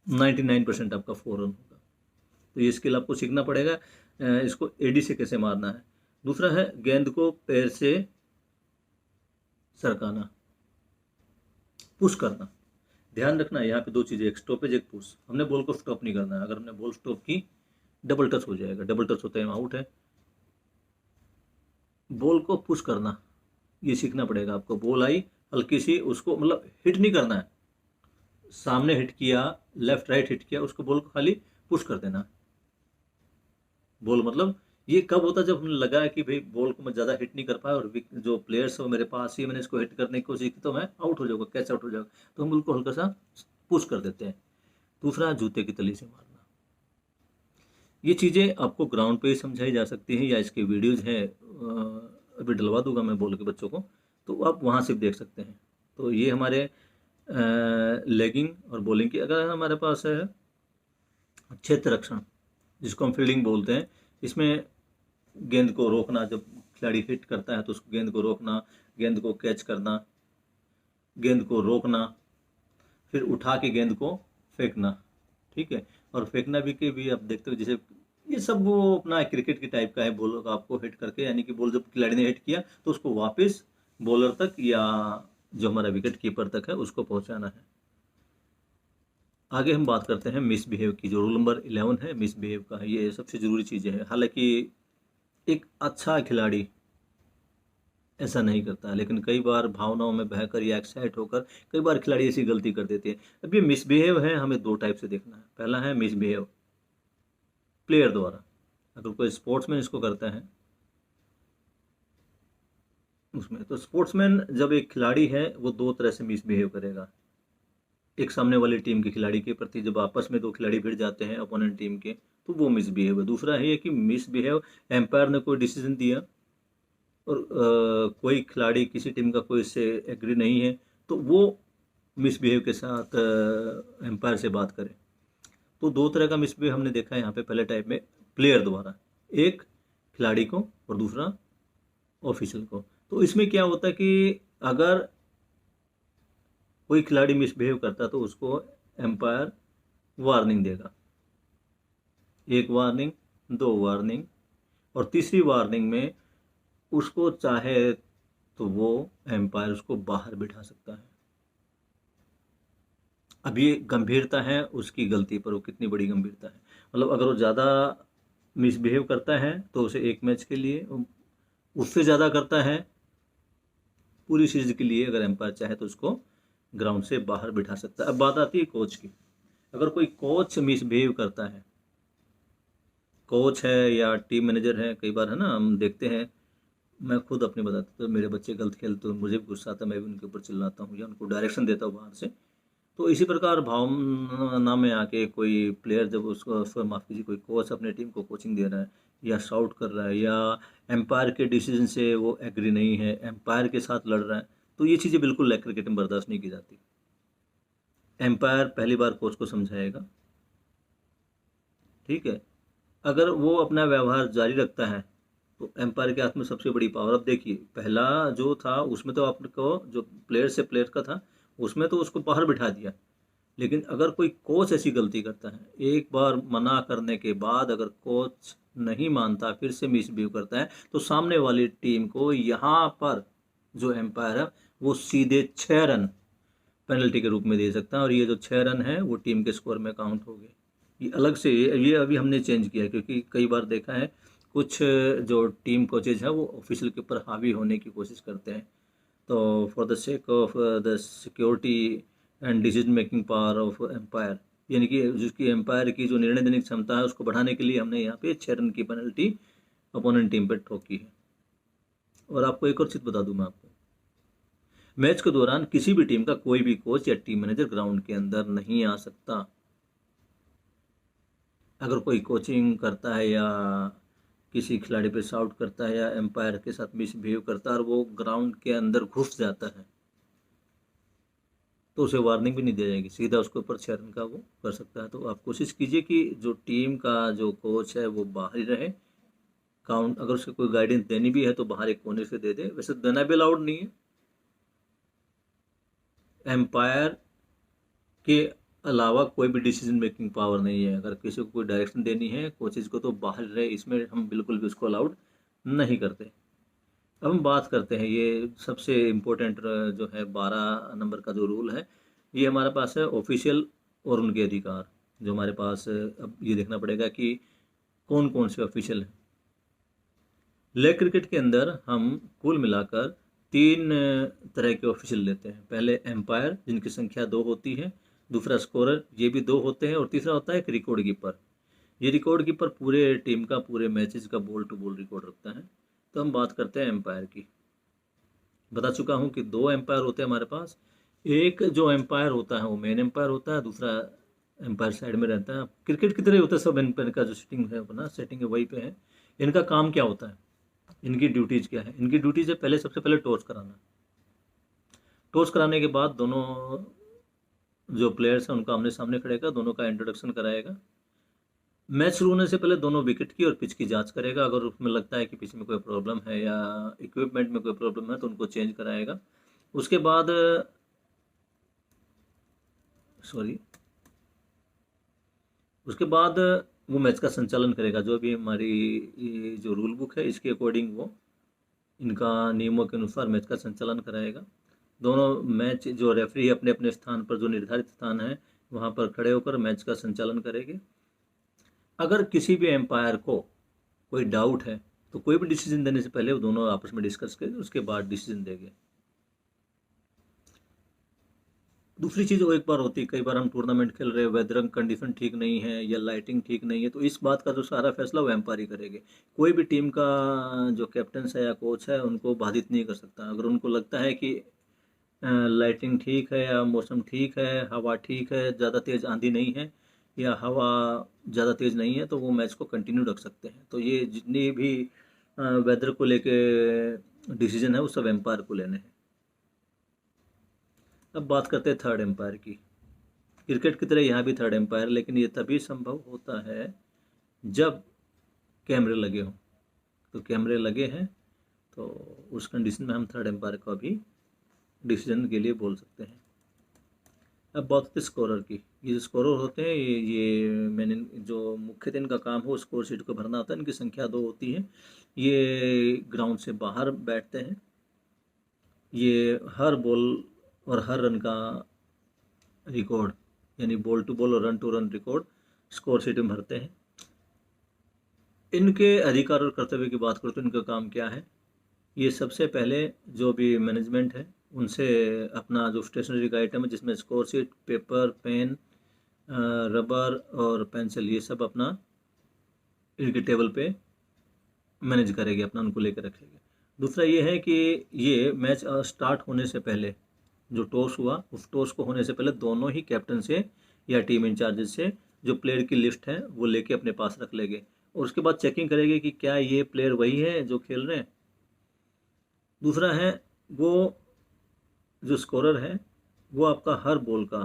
99% आपका 4 रन होगा। तो ये स्किल आपको सीखना पड़ेगा, इसको एडी से कैसे मारना है। दूसरा है गेंद को पैर से सरकाना, पुश करना। ध्यान रखना यहाँ पे दो चीज़ें, एक स्टॉपेज एक पुश। हमने बॉल को स्टॉप नहीं करना है, अगर हमने बॉल स्टॉप की डबल टच हो जाएगा, डबल टच होता है आउट है। बॉल को पुश करना ये सीखना पड़ेगा आपको। बॉल आई हल्की सी, उसको मतलब हिट नहीं करना है, सामने हिट किया, लेफ्ट राइट हिट किया, उसको बॉल को खाली पुश कर देना। बॉल मतलब ये कब होता है, जब हमें लगा कि भाई बॉल को मैं ज़्यादा हिट नहीं कर पाया और जो प्लेयर्स हो मेरे पास ही, मैंने इसको हिट करने की कोशिश की तो मैं आउट हो जाऊँगा, कैच आउट हो जाऊँगा, तो हम बॉल को हल्का सा पुश कर देते हैं। दूसरा जूते की तली से मारना। ये चीज़ें आपको ग्राउंड पे ही समझाई जा सकती हैं, या इसके वीडियोज़ हैं, अभी डलवा दूंगा मैं बॉल के बच्चों को, तो आप वहाँ से देख सकते हैं। तो ये हमारे लेगिंग और बॉलिंग की। अगर हमारे पास है क्षेत्र रक्षण, जिसको हम फील्डिंग बोलते हैं, इसमें गेंद को रोकना, जब खिलाड़ी हिट करता है तो उसको गेंद को रोकना, गेंद को कैच करना, गेंद को रोकना, फिर उठा के गेंद को फेंकना, ठीक है। और फेंकना भी आप देखते हो, जैसे ये सब वो अपना क्रिकेट की टाइप का है। बॉलर आपको हिट करके, यानी कि बॉल जब खिलाड़ी ने हिट किया तो उसको वापस बॉलर तक या जो हमारा विकेट कीपर तक है उसको पहुंचाना है। आगे हम बात करते हैं मिसबिहेव की, जो रूल नंबर 11 है मिसबिहेव का है। ये सबसे ज़रूरी चीज़ है। हालांकि एक अच्छा खिलाड़ी ऐसा नहीं करता है, लेकिन कई बार भावनाओं में बहकर या एक्साइट होकर कई बार खिलाड़ी ऐसी गलती कर देते हैं। अब ये मिसबिहेव है, हमें दो टाइप से देखना है। पहला है मिसबिहेव प्लेयर द्वारा, अगर कोई स्पोर्ट्समैन इसको करता है उसमें, तो स्पोर्ट्समैन जब एक खिलाड़ी है वो दो तरह से मिसबिहेव करेगा। एक सामने वाली टीम के खिलाड़ी के प्रति, जब आपस में दो खिलाड़ी भिड़ जाते हैं अपोनेंट टीम के, तो वो मिसबिहेव है। दूसरा है कि मिसबिहेव, एम्पायर ने कोई डिसीजन दिया और कोई खिलाड़ी किसी टीम का कोई इससे एग्री नहीं है, तो वो मिसबिहेव के साथ एम्पायर से बात करे। तो दो तरह का मिसबिहेव हमने देखा है यहाँ पे। पहले टाइप में प्लेयर द्वारा, एक खिलाड़ी को और दूसरा ऑफिशियल को। तो इसमें क्या होता है कि अगर कोई खिलाड़ी मिसबिहेव करता तो उसको एम्पायर वार्निंग देगा, एक वार्निंग, दो वार्निंग, और तीसरी वार्निंग में उसको चाहे तो वो एम्पायर उसको बाहर बिठा सकता है। अब ये गंभीरता है उसकी गलती पर, वो कितनी बड़ी गंभीरता है। मतलब अगर वो ज़्यादा मिसबिहेव करता है तो उसे एक मैच के लिए, उससे ज़्यादा करता है पूरी सीरीज के लिए, अगर एम्पायर चाहे तो उसको ग्राउंड से बाहर बिठा सकता है। अब बात आती है कोच की। अगर कोई कोच मिसबिहेव करता है, कोच है या टीम मैनेजर है, कई बार है ना हम देखते हैं, मैं खुद अपने बताता हूँ, तो मेरे बच्चे गलत खेलते तो मुझे भी गुस्सा आता है, मैं भी उनके ऊपर चिल्लाता हूँ या उनको डायरेक्शन देता हूँ बाहर से। तो इसी प्रकार भावना में आके कोई प्लेयर जब उसको माफ़ कीजिए, कोई कोच अपने टीम को कोचिंग दे रहा है या शाउट कर रहा है या एम्पायर के डिसीजन से वो एग्री नहीं है, एम्पायर के साथ लड़ रहा है, तो ये चीज़ें बिल्कुल क्रिकेट में बर्दाश्त नहीं की जाती। एम्पायर पहली बार कोच को समझाएगा, ठीक है। अगर वो अपना व्यवहार जारी रखता है तो एम्पायर के हाथ में सबसे बड़ी पावर। अब देखिए पहला जो था उसमें तो आपको जो प्लेयर से प्लेयर का था उसमें तो उसको बाहर बिठा दिया, लेकिन अगर कोई कोच ऐसी गलती करता है, एक बार मना करने के बाद अगर कोच नहीं मानता, फिर से मिसबिहेव करता है, तो सामने वाली टीम को यहाँ पर जो एम्पायर है वो सीधे 6 रन पेनल्टी के रूप में दे सकता है, और ये जो 6 रन है वो टीम के स्कोर में काउंट हो गए। ये अलग से, ये अभी हमने चेंज किया, क्योंकि कई बार देखा है कुछ जो टीम कोचेज हैं वो ऑफिशियल के ऊपर हावी होने की कोशिश करते हैं। तो for the sake of the security and decision making power of umpire, यानी कि जिसकी एम्पायर की जो निर्णय देने की क्षमता है उसको बढ़ाने के लिए हमने यहाँ पे 6 रन की पेनल्टी अपोनेंट टीम पर ठोकी है। और आपको एक और चीज़ बता दूं मैं आपको, मैच के दौरान किसी भी टीम का कोई भी कोच या टीम मैनेजर ग्राउंड के अंदर नहीं आ सकता। अगर कोई कोचिंग करता है या किसी खिलाड़ी पे शाउट करता है या एम्पायर के साथ मिसबिहेव करता है और वो ग्राउंड के अंदर घुस जाता है तो उसे वार्निंग भी नहीं दी जाएगी, सीधा उसके ऊपर 6 रन का वो कर सकता है। तो आप कोशिश कीजिए कि जो टीम का जो कोच है वो बाहर ही रहे। काउंट अगर उसको कोई गाइडेंस देनी भी है तो बाहर एक कोने से दे दे, वैसे देना भी अलाउड नहीं है। एम्पायर के अलावा कोई भी डिसीजन मेकिंग पावर नहीं है। अगर किसी को कोई डायरेक्शन देनी है कोचेज को तो बाहर रहे, इसमें हम बिल्कुल भी उसको अलाउड नहीं करते। अब हम बात करते हैं ये सबसे इम्पोर्टेंट जो है 12 नंबर का जो रूल है, ये हमारे पास है ऑफिशियल और उनके अधिकार। जो हमारे पास अब ये देखना पड़ेगा कि कौन कौन से ऑफिशियल हैं। लेग क्रिकेट के अंदर हम कुल मिलाकर 3 तरह के ऑफिशियल लेते हैं। पहले एम्पायर जिनकी संख्या 2 होती है, दूसरा स्कोरर ये भी 2 होते हैं, और तीसरा होता है एक रिकॉर्ड कीपर। ये रिकॉर्ड कीपर पूरे टीम का पूरे मैचेस का बॉल टू बॉल रिकॉर्ड रखता है। तो हम बात करते हैं एम्पायर की। बता चुका हूँ कि 2 एम्पायर होते हैं हमारे पास। एक जो एम्पायर होता है वो मेन एम्पायर होता है, दूसरा एम्पायर साइड में रहता है। क्रिकेट की तरह ही होता है सब। एम्पायर का जो सेटिंग है अपना सेटिंग है वही पे है। इनका काम क्या होता है, इनकी ड्यूटीज क्या है? इनकी ड्यूटीज है पहले सबसे पहले टॉस कराना। टॉस कराने के बाद दोनों जो प्लेयर्स हैं उनका आमने सामने खड़ेगा, दोनों का इंट्रोडक्शन कराएगा। मैच शुरू होने से पहले दोनों विकेट की और पिच की जांच करेगा। अगर उसमें लगता है कि पिच में कोई प्रॉब्लम है या इक्विपमेंट में कोई प्रॉब्लम है तो उनको चेंज कराएगा। उसके बाद सॉरी उसके बाद वो मैच का संचालन करेगा। जो भी हमारी ये जो रूल बुक है इसके अकॉर्डिंग वो इनका नियमों के अनुसार मैच का संचालन कराएगा। दोनों मैच जो रेफरी अपने अपने स्थान पर जो निर्धारित स्थान है वहाँ पर खड़े होकर मैच का संचालन करेंगे। अगर किसी भी एम्पायर को कोई डाउट है तो कोई भी डिसीजन देने से पहले वो दोनों आपस में डिस्कस करेंगे, उसके बाद डिसीजन देंगे। दूसरी चीज़ वो एक बार होती है, कई बार हम टूर्नामेंट खेल रहे हैं, वेदर कंडीशन ठीक नहीं है या लाइटिंग ठीक नहीं है, तो इस बात का जो सारा फैसला वो एम्पायर ही करेंगे। कोई भी टीम का जो कैप्टन है या कोच है उनको बाधित नहीं कर सकता। अगर उनको लगता है कि लाइटिंग ठीक है या मौसम ठीक है, हवा ठीक है, ज़्यादा तेज़ आंधी नहीं है या हवा ज़्यादा तेज़ नहीं है, तो वो मैच को कंटिन्यू रख सकते हैं। तो ये जितनी भी वेदर को लेके डिसीजन है वो सब एम्पायर को लेने हैं। अब बात करते हैं थर्ड एम्पायर की। क्रिकेट की तरह यहाँ भी थर्ड एम्पायर, लेकिन ये तभी संभव होता है जब कैमरे लगे हों। तो कैमरे लगे हैं तो उस कंडीशन में हम थर्ड एम्पायर को भी डिसीजन के लिए बोल सकते हैं। अब बात होती है स्कोरर की। ये जो स्कोरर होते हैं ये मैंने जो मुख्यतः इनका काम हो स्कोर शीट को भरना होता है। इनकी संख्या 2 होती है। ये ग्राउंड से बाहर बैठते हैं। ये हर बॉल और हर रन का रिकॉर्ड यानी बॉल टू बॉल और run to run record score sheet में भरते हैं। इनके अधिकार और कर्तव्य की बात करूँ तो इनका काम क्या है। ये सबसे पहले जो भी मैनेजमेंट है उनसे अपना जो स्टेशनरी का आइटम है जिसमें score sheet, paper, pen, rubber और पेंसिल ये सब अपना इनके टेबल पे मैनेज करेंगे, अपना उनको लेकर रखेंगे। दूसरा ये है कि ये मैच स्टार्ट होने से पहले जो टॉस हुआ उस टॉस को होने से पहले दोनों ही कैप्टन से या टीम इंचार्ज से जो प्लेयर की लिस्ट है वो लेके अपने पास रख लेंगे और उसके बाद चेकिंग करेंगे कि क्या ये प्लेयर वही है जो खेल रहे हैं। दूसरा है वो जो स्कोरर है वो आपका हर बॉल का,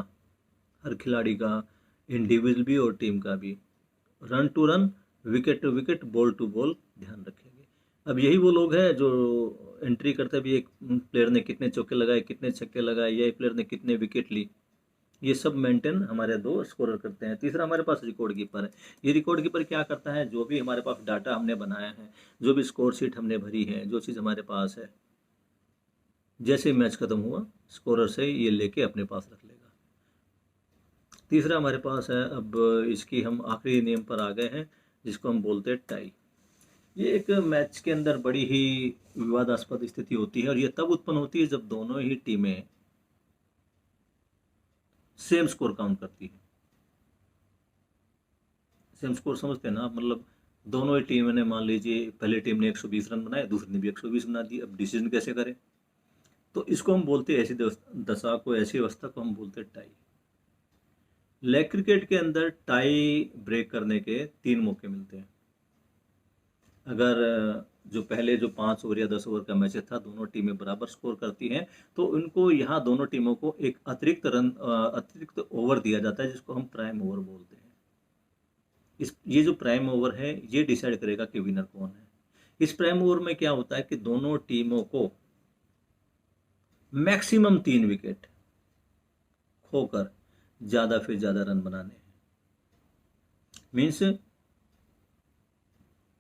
हर खिलाड़ी का, इंडिविजुअल भी और टीम का भी, run to run, wicket to wicket, ball to ball ध्यान रखेंगे। अब यही वो लोग हैं जो एंट्री करते भी एक प्लेयर ने कितने चौके लगाए, कितने छक्के लगाए, या एक प्लेयर ने कितने विकेट ली, ये सब मेंटेन हमारे 2 स्कोरर करते हैं। तीसरा हमारे पास रिकॉर्ड कीपर है। ये रिकॉर्ड कीपर क्या करता है, जो भी हमारे पास डाटा हमने बनाया है, जो भी स्कोर शीट हमने भरी है, जो चीज़ हमारे पास है, जैसे मैच खत्म हुआ स्कोरर से ये लेके अपने पास रख लेगा। तीसरा हमारे पास है, अब इसकी हम आखिरी नियम पर आ गए हैं जिसको हम बोलते हैं टाई। ये एक मैच के अंदर बड़ी ही विवादास्पद स्थिति होती है और ये तब उत्पन्न होती है जब दोनों ही टीमें सेम स्कोर काउंट करती है। सेम स्कोर समझते हैं ना आप, मतलब दोनों ही टीम ने, मान लीजिए पहली टीम ने 120 रन बनाए, दूसरी ने भी 120 बना दिए, अब डिसीजन कैसे करें? तो इसको हम बोलते हैं, ऐसी दशा को, ऐसी अवस्था को हम बोलते हैं टाई। लेग क्रिकेट के अंदर टाई ब्रेक करने के 3 मौके मिलते हैं। अगर जो पहले जो 5 ओवर या 10 ओवर का मैच था, दोनों टीमें बराबर स्कोर करती हैं, तो उनको यहाँ दोनों टीमों को एक अतिरिक्त ओवर दिया जाता है, जिसको हम प्राइम ओवर बोलते हैं। ये जो प्राइम ओवर है, ये डिसाइड करेगा कि विनर कौन है। इस प्राइम ओवर में क्या होता है कि दोनों टीमों को मैक्सिमम 3 विकेट खोकर ज्यादा फिर ज्यादा रन बनाने हैं। मीन्स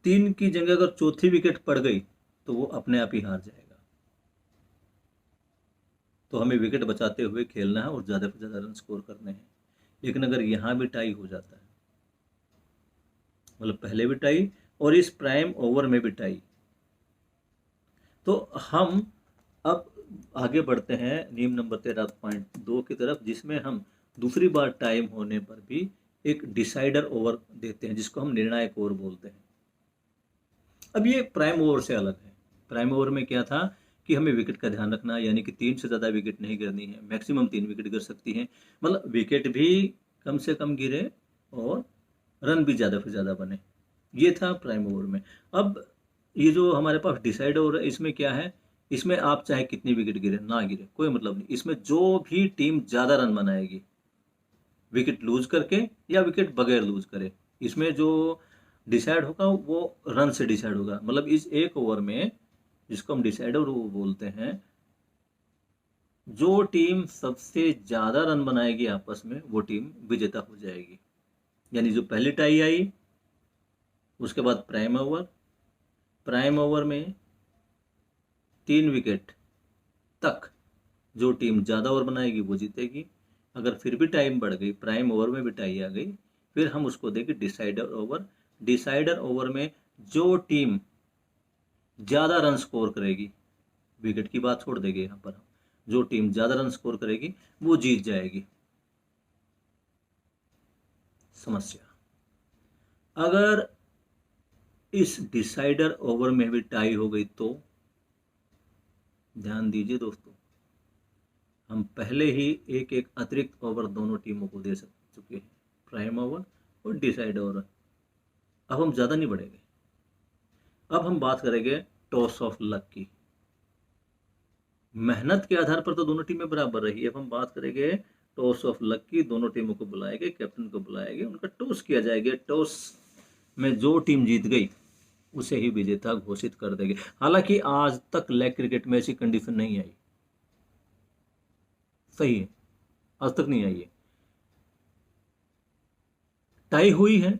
3 की जगह अगर चौथी विकेट पड़ गई तो वो अपने आप ही हार जाएगा। तो हमें विकेट बचाते हुए खेलना है और ज्यादा से ज्यादा रन स्कोर करने हैं। लेकिन अगर यहां भी टाई हो जाता है, मतलब पहले भी टाई और इस प्राइम ओवर में भी टाई, तो हम अब आगे बढ़ते हैं नियम नंबर 13.2 की तरफ, जिसमें हम दूसरी बार टाइम होने पर भी एक डिसाइडर ओवर देते हैं, जिसको हम निर्णायक ओवर बोलते हैं। अब ये प्राइम ओवर से अलग है। प्राइम ओवर में क्या था कि हमें विकेट का ध्यान रखना, यानी कि 3 से ज़्यादा विकेट नहीं गिरनी है, मैक्सिमम 3 विकेट गिर सकती हैं, मतलब विकेट भी कम से कम गिरे और रन भी ज़्यादा से ज़्यादा बने। ये था प्राइम ओवर में। अब ये जो हमारे पास डिसाइड ओवर है, इसमें क्या है, इसमें आप चाहे कितनी विकेट गिरे ना गिरे कोई मतलब नहीं, इसमें जो भी टीम ज़्यादा रन बनाएगी विकेट लूज करके या विकेट बगैर लूज करे, इसमें जो डिसाइड होगा वो रन से डिसाइड होगा। मतलब इस एक ओवर में, जिसको हम डिसाइडर ओवर बोलते हैं, जो टीम सबसे ज्यादा रन बनाएगी आपस में, वो टीम विजेता हो जाएगी। यानी जो पहली टाई आई, उसके बाद प्राइम ओवर में 3 विकेट तक जो टीम ज्यादा ओवर बनाएगी वो जीतेगी। अगर फिर भी टाइम बढ़ गई, प्राइम ओवर में भी टाई आ गई, फिर हम उसको देंगे डिसाइडर ओवर। डिसाइडर ओवर में जो टीम ज्यादा रन स्कोर करेगी, विकेट की बात छोड़ देंगे यहाँ पर हम, जो टीम ज्यादा रन स्कोर करेगी वो जीत जाएगी। समस्या, अगर इस डिसाइडर ओवर में भी टाई हो गई तो ध्यान दीजिए दोस्तों, हम पहले ही एक एक अतिरिक्त ओवर दोनों टीमों को दे चुके हैं, प्राइम ओवर और डिसाइड ओवर। अब हम ज़्यादा नहीं बढ़ेंगे, अब हम बात करेंगे टॉस ऑफ लक की। मेहनत के आधार पर तो दोनों टीमें बराबर रही, अब हम बात करेंगे टॉस ऑफ लक की। दोनों टीमों को बुलाएंगे, कैप्टन को बुलाएंगे, उनका टॉस किया जाएगा। टॉस में जो टीम जीत गई उसे ही विजेता घोषित कर देंगे। हालांकि आज तक लेग क्रिकेट में ऐसी कंडीशन नहीं आई, सही है, आज तक नहीं आई है। टाई हुई है,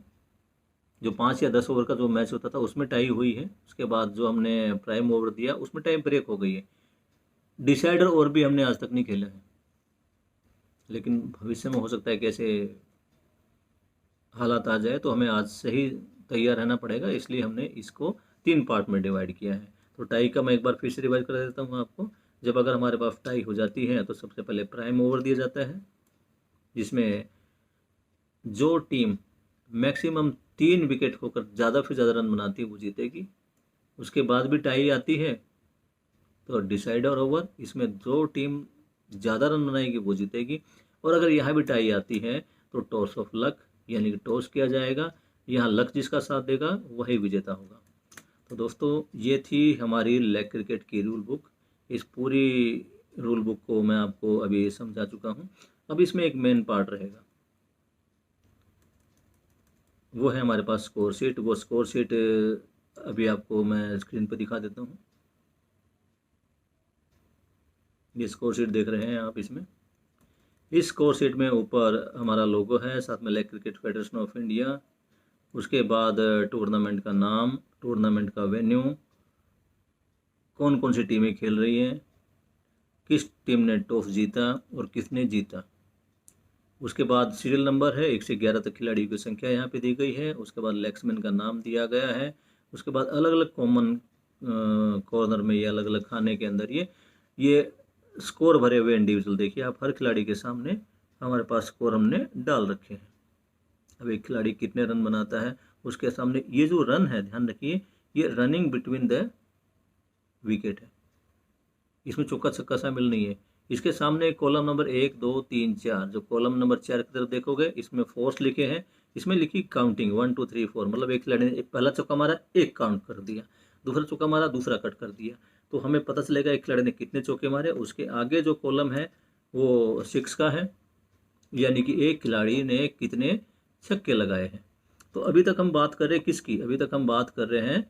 जो 5 या 10 ओवर का जो मैच होता था उसमें टाई हुई है, उसके बाद जो हमने प्राइम ओवर दिया उसमें टाइम ब्रेक हो गई है। डिसाइडर ओवर भी हमने आज तक नहीं खेला है, लेकिन भविष्य में हो सकता है कि ऐसे हालात आ जाए, तो हमें आज से ही तैयार रहना पड़ेगा। इसलिए हमने इसको 3 पार्ट में डिवाइड किया है। तो टाई का मैं एक बार फिर से रिवाइज कर देता हूँ आपको। जब अगर हमारे पास टाई हो जाती है तो सबसे पहले प्राइम ओवर दिया जाता है, जिसमें जो टीम मैक्सिमम 3 विकेट होकर ज़्यादा से ज़्यादा रन बनाती है वो जीतेगी। उसके बाद भी टाई आती है तो डिसाइडर ओवर, इसमें जो टीम ज़्यादा रन बनाएगी वो जीतेगी। और अगर यहाँ भी टाई आती है तो टॉस ऑफ लक, यानी कि टॉस किया जाएगा, यहाँ लक जिसका साथ देगा वही विजेता होगा। तो दोस्तों, ये थी हमारी लेग क्रिकेट की रूल बुक। इस पूरी रूल बुक को मैं आपको अभी समझा चुका हूँ। अब इसमें एक मेन पार्ट रहेगा, वो है हमारे पास स्कोर शीट। वो स्कोर शीट अभी आपको मैं स्क्रीन पर दिखा देता हूँ। ये स्कोर शीट देख रहे हैं आप, इसमें इस स्कोर शीट में ऊपर हमारा लोगो है, साथ में leg cricket federation of India, उसके बाद टूर्नामेंट का नाम, टूर्नामेंट का वेन्यू, कौन कौन सी टीमें खेल रही हैं, किस टीम ने टॉस जीता और किसने जीता। उसके बाद सीरियल नंबर है, 1 से 11 तक खिलाड़ियों की संख्या यहाँ पे दी गई है। उसके बाद लेग्समैन का नाम दिया गया है। उसके बाद अलग अलग कॉमन कॉर्नर में, ये अलग अलग खाने के अंदर ये स्कोर भरे हुए इंडिविजुअल देखिए आप, हर खिलाड़ी के सामने हमारे पास स्कोर हमने डाल रखे हैं। अब एक खिलाड़ी कितने रन बनाता है उसके सामने ये जो रन है, ध्यान रखिए, ये रनिंग बिटवीन द विकेट है, इसमें चौका छक्का शामिल नहीं है। इसके सामने कॉलम नंबर 1 2 3 4, जो कॉलम नंबर 4 की तरफ देखोगे इसमें फोर्स लिखे हैं, इसमें लिखी काउंटिंग 1 2 3 4, मतलब एक खिलाड़ी ने पहला चौका मारा एक काउंट कर दिया, दूसरा चौका मारा दूसरा कट कर दिया, तो हमें पता चलेगा एक खिलाड़ी ने कितने चौके मारे। उसके आगे जो कॉलम है वो 6 का है, यानी कि एक खिलाड़ी ने कितने छक्के लगाए हैं। तो अभी तक हम बात कर रहे हैं किसकी, अभी तक हम बात कर रहे हैं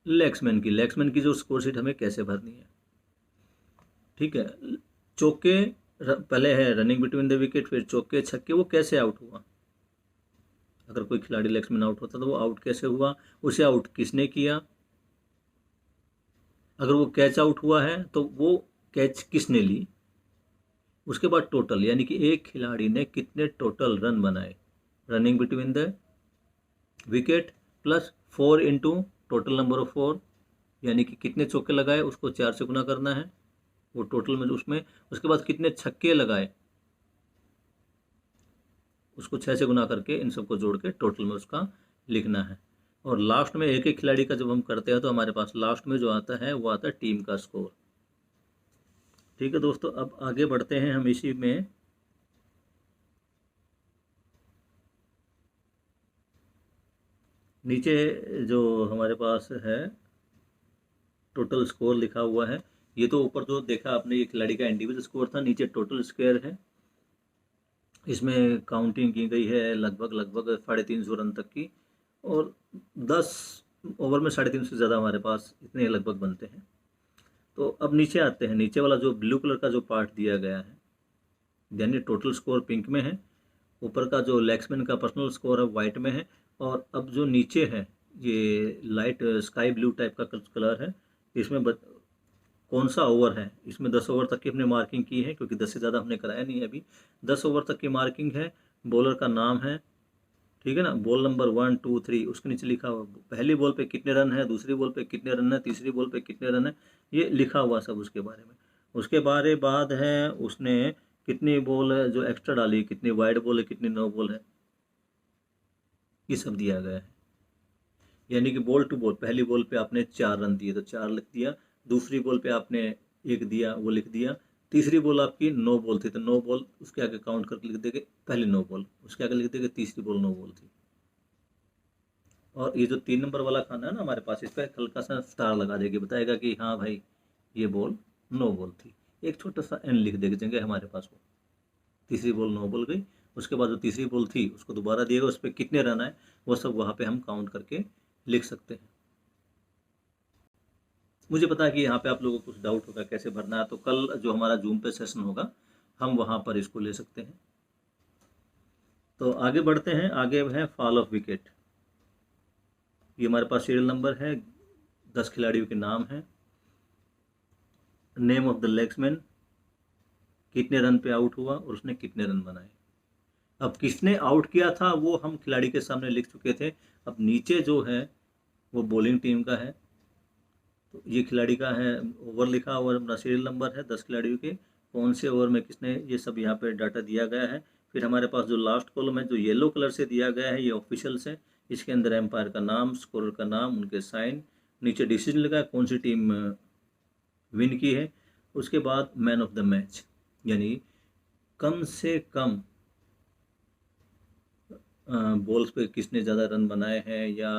लेग्समैन की। लेग्समैन की जो स्कोर शीट हमें कैसे भरनी है, ठीक है। चौके पहले है रनिंग बिटवीन द विकेट, फिर चौके छक्के, वो कैसे आउट हुआ। अगर कोई खिलाड़ी लेग्समैन आउट होता तो वो आउट कैसे हुआ, उसे आउट किसने किया, अगर वो कैच आउट हुआ है तो वो कैच किसने ली। उसके बाद टोटल, यानी कि एक खिलाड़ी ने कितने टोटल रन बनाए, running between the wicket plus 4 into total number of 4, यानी कि कितने चौके लगाए उसको 4 से गुना करना है, वो टोटल में उसमें। उसके बाद कितने छक्के लगाए उसको 6 से गुना करके इन सबको जोड़ के टोटल में उसका लिखना है। और लास्ट में एक एक खिलाड़ी का जब हम करते हैं तो हमारे पास लास्ट में जो आता है वो आता है टीम का स्कोर। ठीक है दोस्तों, अब आगे बढ़ते हैं हम इसी में। नीचे जो हमारे पास है टोटल स्कोर लिखा हुआ है, ये तो ऊपर जो देखा आपने ये खिलाड़ी का इंडिविजुअल स्कोर था, नीचे टोटल स्कोर है। इसमें काउंटिंग की गई है लगभग 350 रन तक की, और 10 ओवर में 350 से ज़्यादा हमारे पास इतने लगभग बनते हैं। तो अब नीचे आते हैं, नीचे वाला जो ब्लू कलर का जो पार्ट दिया गया है, यानी टोटल स्कोर पिंक में है, ऊपर का जो लेग्समैन का पर्सनल स्कोर है वाइट में है, और अब जो नीचे है ये लाइट स्काई ब्लू टाइप का कलर है, इसमें कौन सा ओवर है, इसमें 10 ओवर तक की हमने मार्किंग की है, क्योंकि 10 से ज़्यादा हमने कराया नहीं है अभी। 10 ओवर तक की मार्किंग है, बॉलर का नाम है, ठीक है ना, बॉल नंबर 1 2 3, उसके नीचे लिखा हुआ पहली बॉल पे कितने रन है, दूसरी बॉल पे कितने रन है, तीसरी बॉल पे कितने रन है, ये लिखा हुआ सब उसके बारे में। उसके बारे बाद है उसने कितनी बॉल है जो एक्स्ट्रा डाली, कितनी वाइड बॉल है, कितनी नो बॉल है, ये सब दिया गया है। यानी कि बॉल टू बॉल, पहली बॉल पे आपने 4 रन दिए तो 4 लिख दिया, दूसरी बॉल पे आपने 1 दिया वो लिख दिया, तीसरी बॉल आपकी 9 बॉल थी तो 9 बॉल उसके आगे काउंट करके लिख देंगे पहली 9 बॉल, उसके आगे लिख देंगे तीसरी बॉल 9 बॉल थी। और ये जो 3 नंबर वाला खाना है ना हमारे पास, इस पर हल्का सा स्टार लगा देगी, बताएगा कि हाँ भाई ये बॉल 9 बॉल थी, एक छोटा सा एन लिख देंगे हमारे पास, वो तीसरी बॉल 9 बॉल गई। उसके बाद जो तीसरी बॉल थी उसको दोबारा दिएगा, उस पर कितने रन आए वो सब वहाँ पे हम काउंट करके लिख सकते हैं। मुझे पता है कि यहाँ पे आप लोगों को कुछ डाउट होगा कैसे भरना है, तो कल जो हमारा जूम पे सेशन होगा हम वहाँ पर इसको ले सकते हैं। तो आगे बढ़ते हैं, आगे है फॉल ऑफ विकेट। ये हमारे पास सीरियल नंबर है, 10 खिलाड़ियों के नाम हैं, नेम ऑफ द लेग्समैन, कितने रन पे आउट हुआ और उसने कितने रन बनाए। अब किसने आउट किया था वो हम खिलाड़ी के सामने लिख चुके थे, अब नीचे जो है वो बॉलिंग टीम का है, तो ये खिलाड़ी का है, ओवर लिखा हुआ अपना सीरियल नंबर है 10 खिलाड़ियों के, कौन से ओवर में किसने, ये सब यहाँ पे डाटा दिया गया है। फिर हमारे पास जो लास्ट कॉलम है जो येलो कलर से दिया गया है ये ऑफिशियल्स है, इसके अंदर एम्पायर का नाम, स्कोरर का नाम, उनके साइन, नीचे डिसीजन लिखा है कौन सी टीम विन की है। उसके बाद मैन ऑफ द मैच, यानी कम से कम बॉल्स पे किसने ज़्यादा रन बनाए हैं या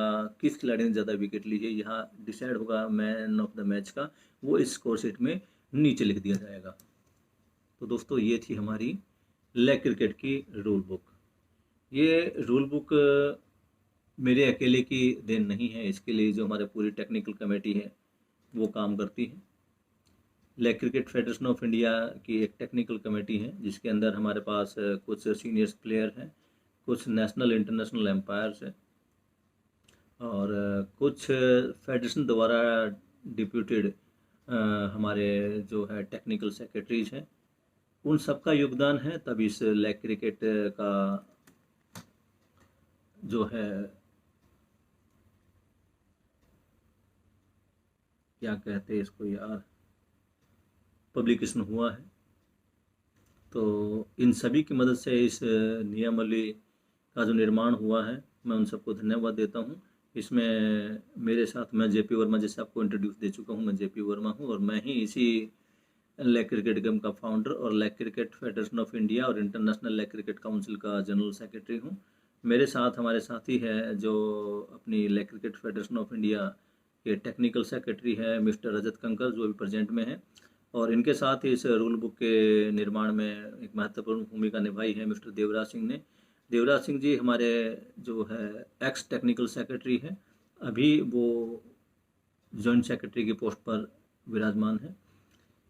किस खिलाड़ी ने ज़्यादा विकेट ली है, यहाँ डिसाइड होगा मैन ऑफ द मैच का, वो इस स्कोर शीट में नीचे लिख दिया जाएगा। तो दोस्तों ये थी हमारी लेग क्रिकेट की रूल बुक। ये रूल बुक मेरे अकेले की देन नहीं है, इसके लिए जो हमारे पूरी टेक्निकल कमेटी है वो काम करती है। Leg cricket federation of India की एक टेक्निकल कमेटी है जिसके अंदर हमारे पास कुछ सीनियर्स प्लेयर हैं, कुछ नेशनल इंटरनेशनल एम्पायर्स हैं, और कुछ फेडरेशन द्वारा डिप्यूटेड हमारे जो है टेक्निकल सेक्रेटरीज हैं, उन सबका योगदान है, तब इस लेग क्रिकेट का जो है क्या कहते हैं इसको यार, पब्लिकेशन हुआ है। तो इन सभी की मदद से इस नियमावली का जो निर्माण हुआ है, मैं उन सबको धन्यवाद देता हूँ। इसमें मेरे साथ मैं जेपी वर्मा, जैसे आपको इंट्रोड्यूस दे चुका हूँ, मैं जेपी वर्मा हूँ और मैं ही इसी लेग क्रिकेट गेम का फाउंडर और leg cricket federation of India और इंटरनेशनल लेग क्रिकेट काउंसिल का जनरल सेक्रेटरी हूँ। मेरे साथ हमारे साथी है जो अपनी leg cricket federation of India के टेक्निकल सेक्रेटरी है मिस्टर रजत कंकर, जो भी प्रेजेंट में है, और इनके साथ ही इस रूल बुक के निर्माण में एक महत्वपूर्ण भूमिका निभाई है मिस्टर देवराज सिंह ने। देवराज सिंह जी हमारे जो है एक्स टेक्निकल सेक्रेटरी हैं, अभी वो जॉइंट सेक्रेटरी की पोस्ट पर विराजमान है।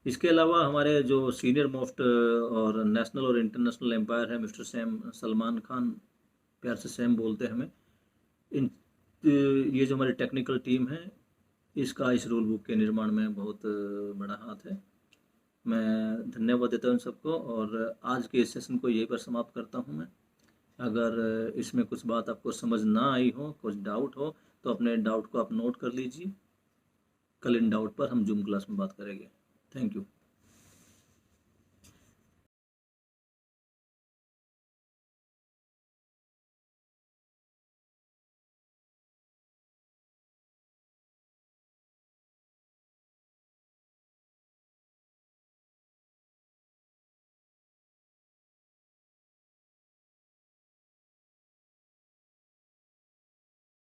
इसके अलावा हमारे जो सीनियर मोस्ट और नेशनल और इंटरनेशनल एम्पायर है मिस्टर सैम सलमान खान, प्यार से सैम बोलते हैं हमें। इन ये जो हमारी टेक्निकल टीम है, इसका इस रूल बुक के निर्माण में बहुत बड़ा हाथ है। मैं धन्यवाद देता हूँ सबको और आज के इस सेशन को यहीं पर समाप्त करता हूँ मैं। अगर इसमें कुछ बात आपको समझ ना आई हो, कुछ डाउट हो, तो अपने डाउट को आप नोट कर लीजिए। कल इन डाउट पर हम जूम क्लास में बात करेंगे। Thank you.